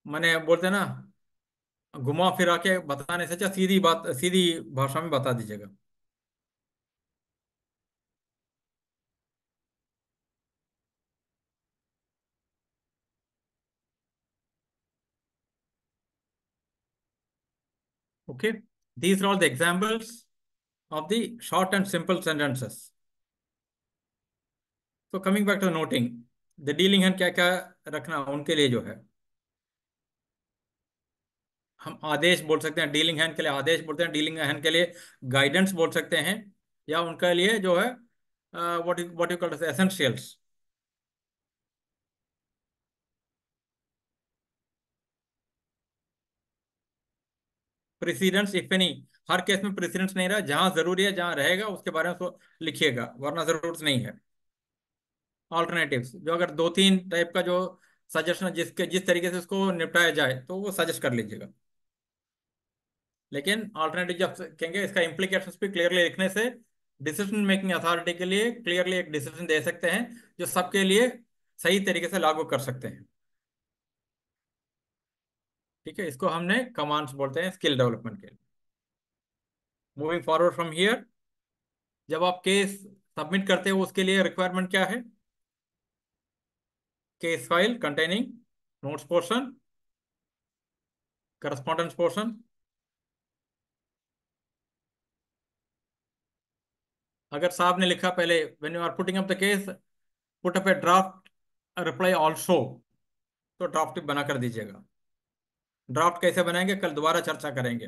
मैंने बोलते हैं ना, घुमा फिरा के बताने से अच्छा सीधी बात, सीधी भाषा में बता दीजिएगा। Okay, these are all the examples of the short and simple sentences. So coming back to noting, the dealing hand क्या क्या रखना उनके लिए जो है, हम आदेश बोल सकते हैं। डीलिंग हैंड के लिए आदेश बोलते हैं, डीलिंग हैंड के लिए गाइडेंस बोल सकते हैं, या उनके लिए जो है what you call essentials. Precedence if any, her case में प्रेसिडेंस नहीं रहा, जहां जरूरी है, जहां रहेगा उसके बारे में उसको लिखिएगा, वरना जरूरत नहीं है। ऑल्टरनेटिव्स, जो अगर दो तीन टाइप का जो सजेशन, जिसके जिस तरीके से उसको निपटाया जाए, तो वो सजेस्ट कर लीजिएगा। लेकिन ऑल्टरनेटिव जब कहेंगे, इसका इम्प्लीकेशंस भी क्लियरली लिखने से डिसीजन मेकिंग अथॉरिटी के लिए क्लियरली एक डिसीजन दे सकते हैं, जो सबके लिए सही तरीके से लागू कर सकते हैं। ठीक है, इसको हमने कमांड्स बोलते हैं स्किल डेवलपमेंट के लिए। मूविंग फॉरवर्ड फ्रॉम हियर, जब आप केस सबमिट करते हो उसके लिए रिक्वायरमेंट क्या है? Case file containing notes portion, correspondence portion. अगर साहब ने लिखा पहले when you are putting up the case put up a draft reply also, तो ड्राफ्ट बना कर दीजिएगा। ड्राफ्ट कैसे बनाएंगे कल दोबारा चर्चा करेंगे,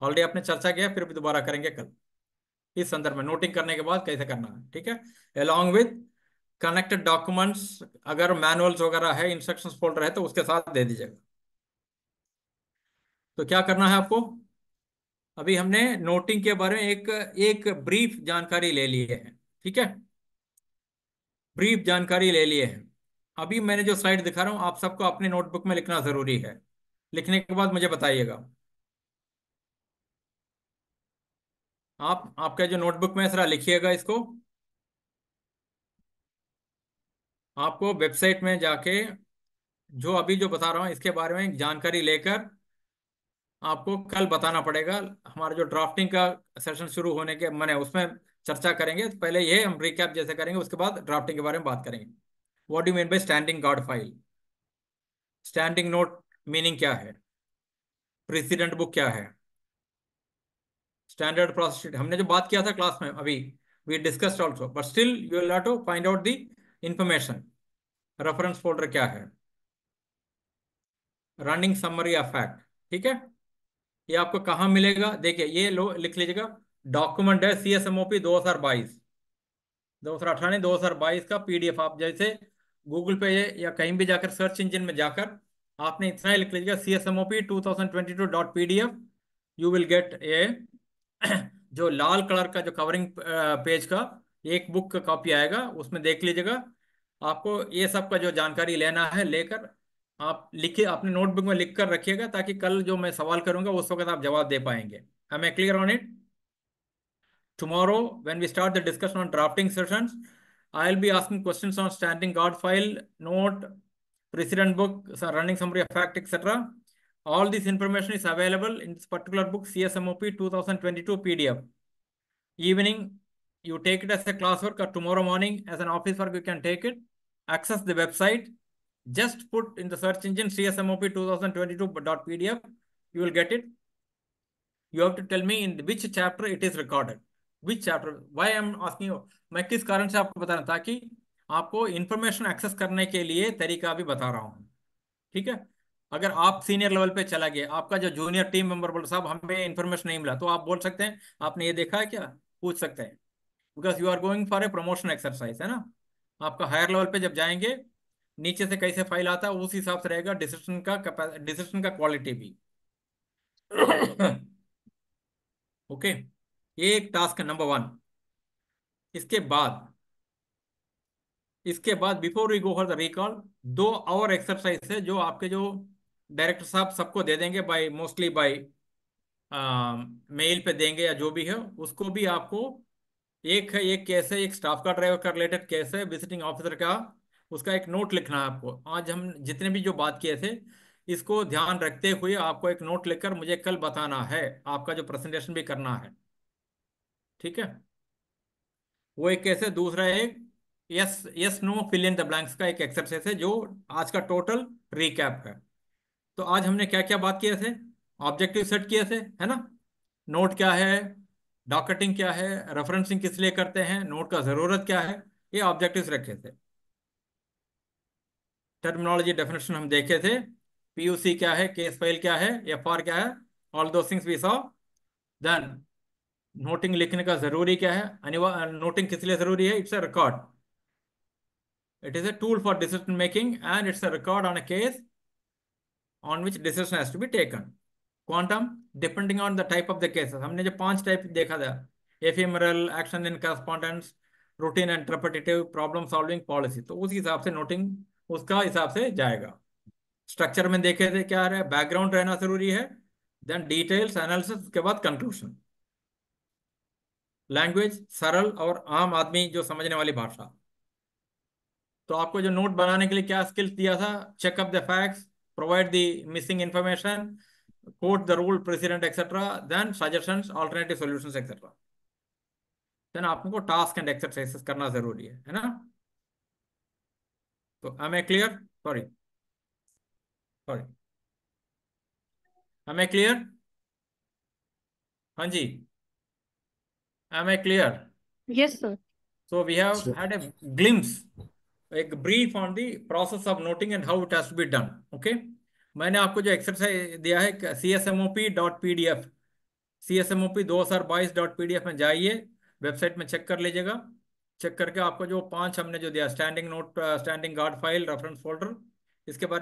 ऑलरेडी आपने चर्चा किया, फिर भी दोबारा करेंगे कल इस संदर्भ में, नोटिंग करने के बाद कैसे करना है। ठीक है, अलॉन्ग विथ कनेक्टेड डॉक्यूमेंट्स, अगर मैनुअल्स वगैरह है, इंस्ट्रक्शंस फोल्डर है तो उसके साथ दे दीजिएगा। तो क्या करना है आपको? अभी हमने नोटिंग के बारे में एक एक ब्रीफ जानकारी ले ली है। ठीक है, ब्रीफ जानकारी ले लिए है। अभी मैंने जो स्लाइड दिखा रहा हूं आप सबको अपने नोटबुक में लिखना जरूरी है। लिखने के बाद मुझे बताइएगा। आप आपका जो नोटबुक में जरा लिखिएगा इसको। आपको वेबसाइट में जाके जो अभी जो बता रहा हूं इसके बारे में जानकारी लेकर आपको कल बताना पड़ेगा। हमारा जो ड्राफ्टिंग का सेशन शुरू होने के मैंने उसमें चर्चा करेंगे, तो पहले ये हम रिकैप जैसे करेंगे, उसके बाद ड्राफ्टिंग के बारे में बात करेंगे। What do mean bye standing guard file? Standing note meaning क्या है? प्रेसिडेंट बुक क्या है? स्टैंडर्ड प्रोसेस शीट हमने जो बात किया था क्लास में अभी, we discussed also, but still you will have to find out the information. Reference folder क्या है? Running summary of fact. ठीक है, ये आपको कहाँ मिलेगा? देखिए ये लो लिख लीजिएगा, डॉक्यूमेंट है CSMOP 2022, 2018 नहीं 2022 का PDF। आप जैसे गूगल पे या कहीं भी जाकर सर्च इंजन में जाकर आपने इतना ही लिख लीजिएगा CSMOP 2022.PDF, you will get ए जो लाल कलर का जो कवरिंग पेज का एक बुक का कॉपी आएगा, उसमें देख लीजिएगा। आपको ये सब का जो जानकारी लेना है लेकर आप लिखिए, अपने नोटबुक में लिख कर रखिएगा, ताकि कल जो मैं सवाल करूंगा उस वक्त आप जवाब दे पाएंगे। Am I clear on it? Tomorrow, when we start the discussion on drafting sessions, I'll be asking questions on standing guard file, note, precedent book, running summary of fact, etc. All this information is available in this particular book, CSMOP 2022 PDF. Evening, you take it as a classwork, or tomorrow morning as an office work, you can take it. Access the website. Just put in the search engine CSMOP 2022.PDF. You will get it. You have to tell me in which chapter it is recorded. Which chapter? Why I am asking you? मैं किस कारण से आपको बता रहा हूं, ताकि आपको इंफॉर्मेशन एक्सेस करने के लिए तरीका भी बता रहा हूं। ठीक है, अगर आप सीनियर लेवल पे चला गया, आपका जो जूनियर टीम मेंबर बोल साहब हमें इंफॉर्मेशन नहीं मिला, तो आप बोल सकते हैं आपने ये देखा है क्या, पूछ सकते हैं। Because you are going for a promotion exercise, है ना। आपका हायर लेवल पे जब जाएंगे, नीचे से कैसे फाइल आता है उस हिसाब से रहेगा डिसीजन का क्वालिटी भी। ओके, ये एक टास्क है नंबर 1। इसके बाद before we go for the recall, 2 और एक्सरसाइज है जो आपके जो डायरेक्टर साहब सबको दे देंगे, बाय मोस्टली बाय मेल पे देंगे या जो भी है, उसको भी आपको एक है, एक केस है, एक स्टाफ का ड्राइवर का रिलेटेड केस है, विजिटिंग ऑफिसर का, उसका एक नोट लिखना है आपको। आज हम जितने भी जो बात किए थे इसको ध्यान रखते हुए आपको एक नोट लिखकर मुझे कल बताना है, आपका जो प्रेजेंटेशन भी करना है। ठीक है, वो एक केस है। दूसरा एक yes yes no fill in the blanks का एक एक्सरसाइज है, जो आज का टोटल रिकैप है। तो आज हमने क्या क्या बात किए थे? ऑब्जेक्टिव सेट किए थे, है ना। नोट क्या है, डॉकेटिंग क्या है, रेफरेंसिंग किस लिए करते हैं, नोट का जरूरत क्या है, ये ऑब्जेक्टिव्स रखे थे। टर्मिनोलॉजी डेफिनेशन हम देखे थे, PUC क्या है, केस फाइल क्या है, FR क्या है, ऑल दो things we saw. Then noting लिखने का जरूरी क्या है, अनिवार्य नोटिंग किस लिए जरूरी है? It's a record, it is a tool for decision making and it's a record on a case on which decision has to be taken. Quantum depending on the type of the cases, हमने जो 5 type देखा था, ephemeral, action in correspondence, routine and repetitive, problem solving, policy, तो उस हिसाब से noting उसका हिसाब से जाएगा। स्ट्रक्चर में देखे थे क्या है, बैकग्राउंड रहना जरूरी है, देन डिटेल्स एनालिसिस, उसके बाद कंक्लूजन। लैंग्वेज सरल और आम आदमी जो समझने वाली भाषा। तो आपको जो नोट बनाने के लिए क्या स्किल्स दिया था? Checkup the facts, provide the missing information, quote the rule precedent, etc. Then suggestions, alternative solutions, etc. Then आपको टास्क एंड एक्सरसाइजेस करना जरूरी है ना? तो am I clear? Sorry. Am I clear? हाँ जी. Am I clear? Yes, sir. So we have Sure. had a glimpse, a brief on the process of noting and how it has to be done. Okay. मैंने आपको जो exercise दिया है csmop.pdf, csmop2022.pdf में जाइए, website में check कर लीजिएगा. चेक करके आपको जो 5 हमने जो दिया, standing note, standing guard file, reference folder, इसके बारे में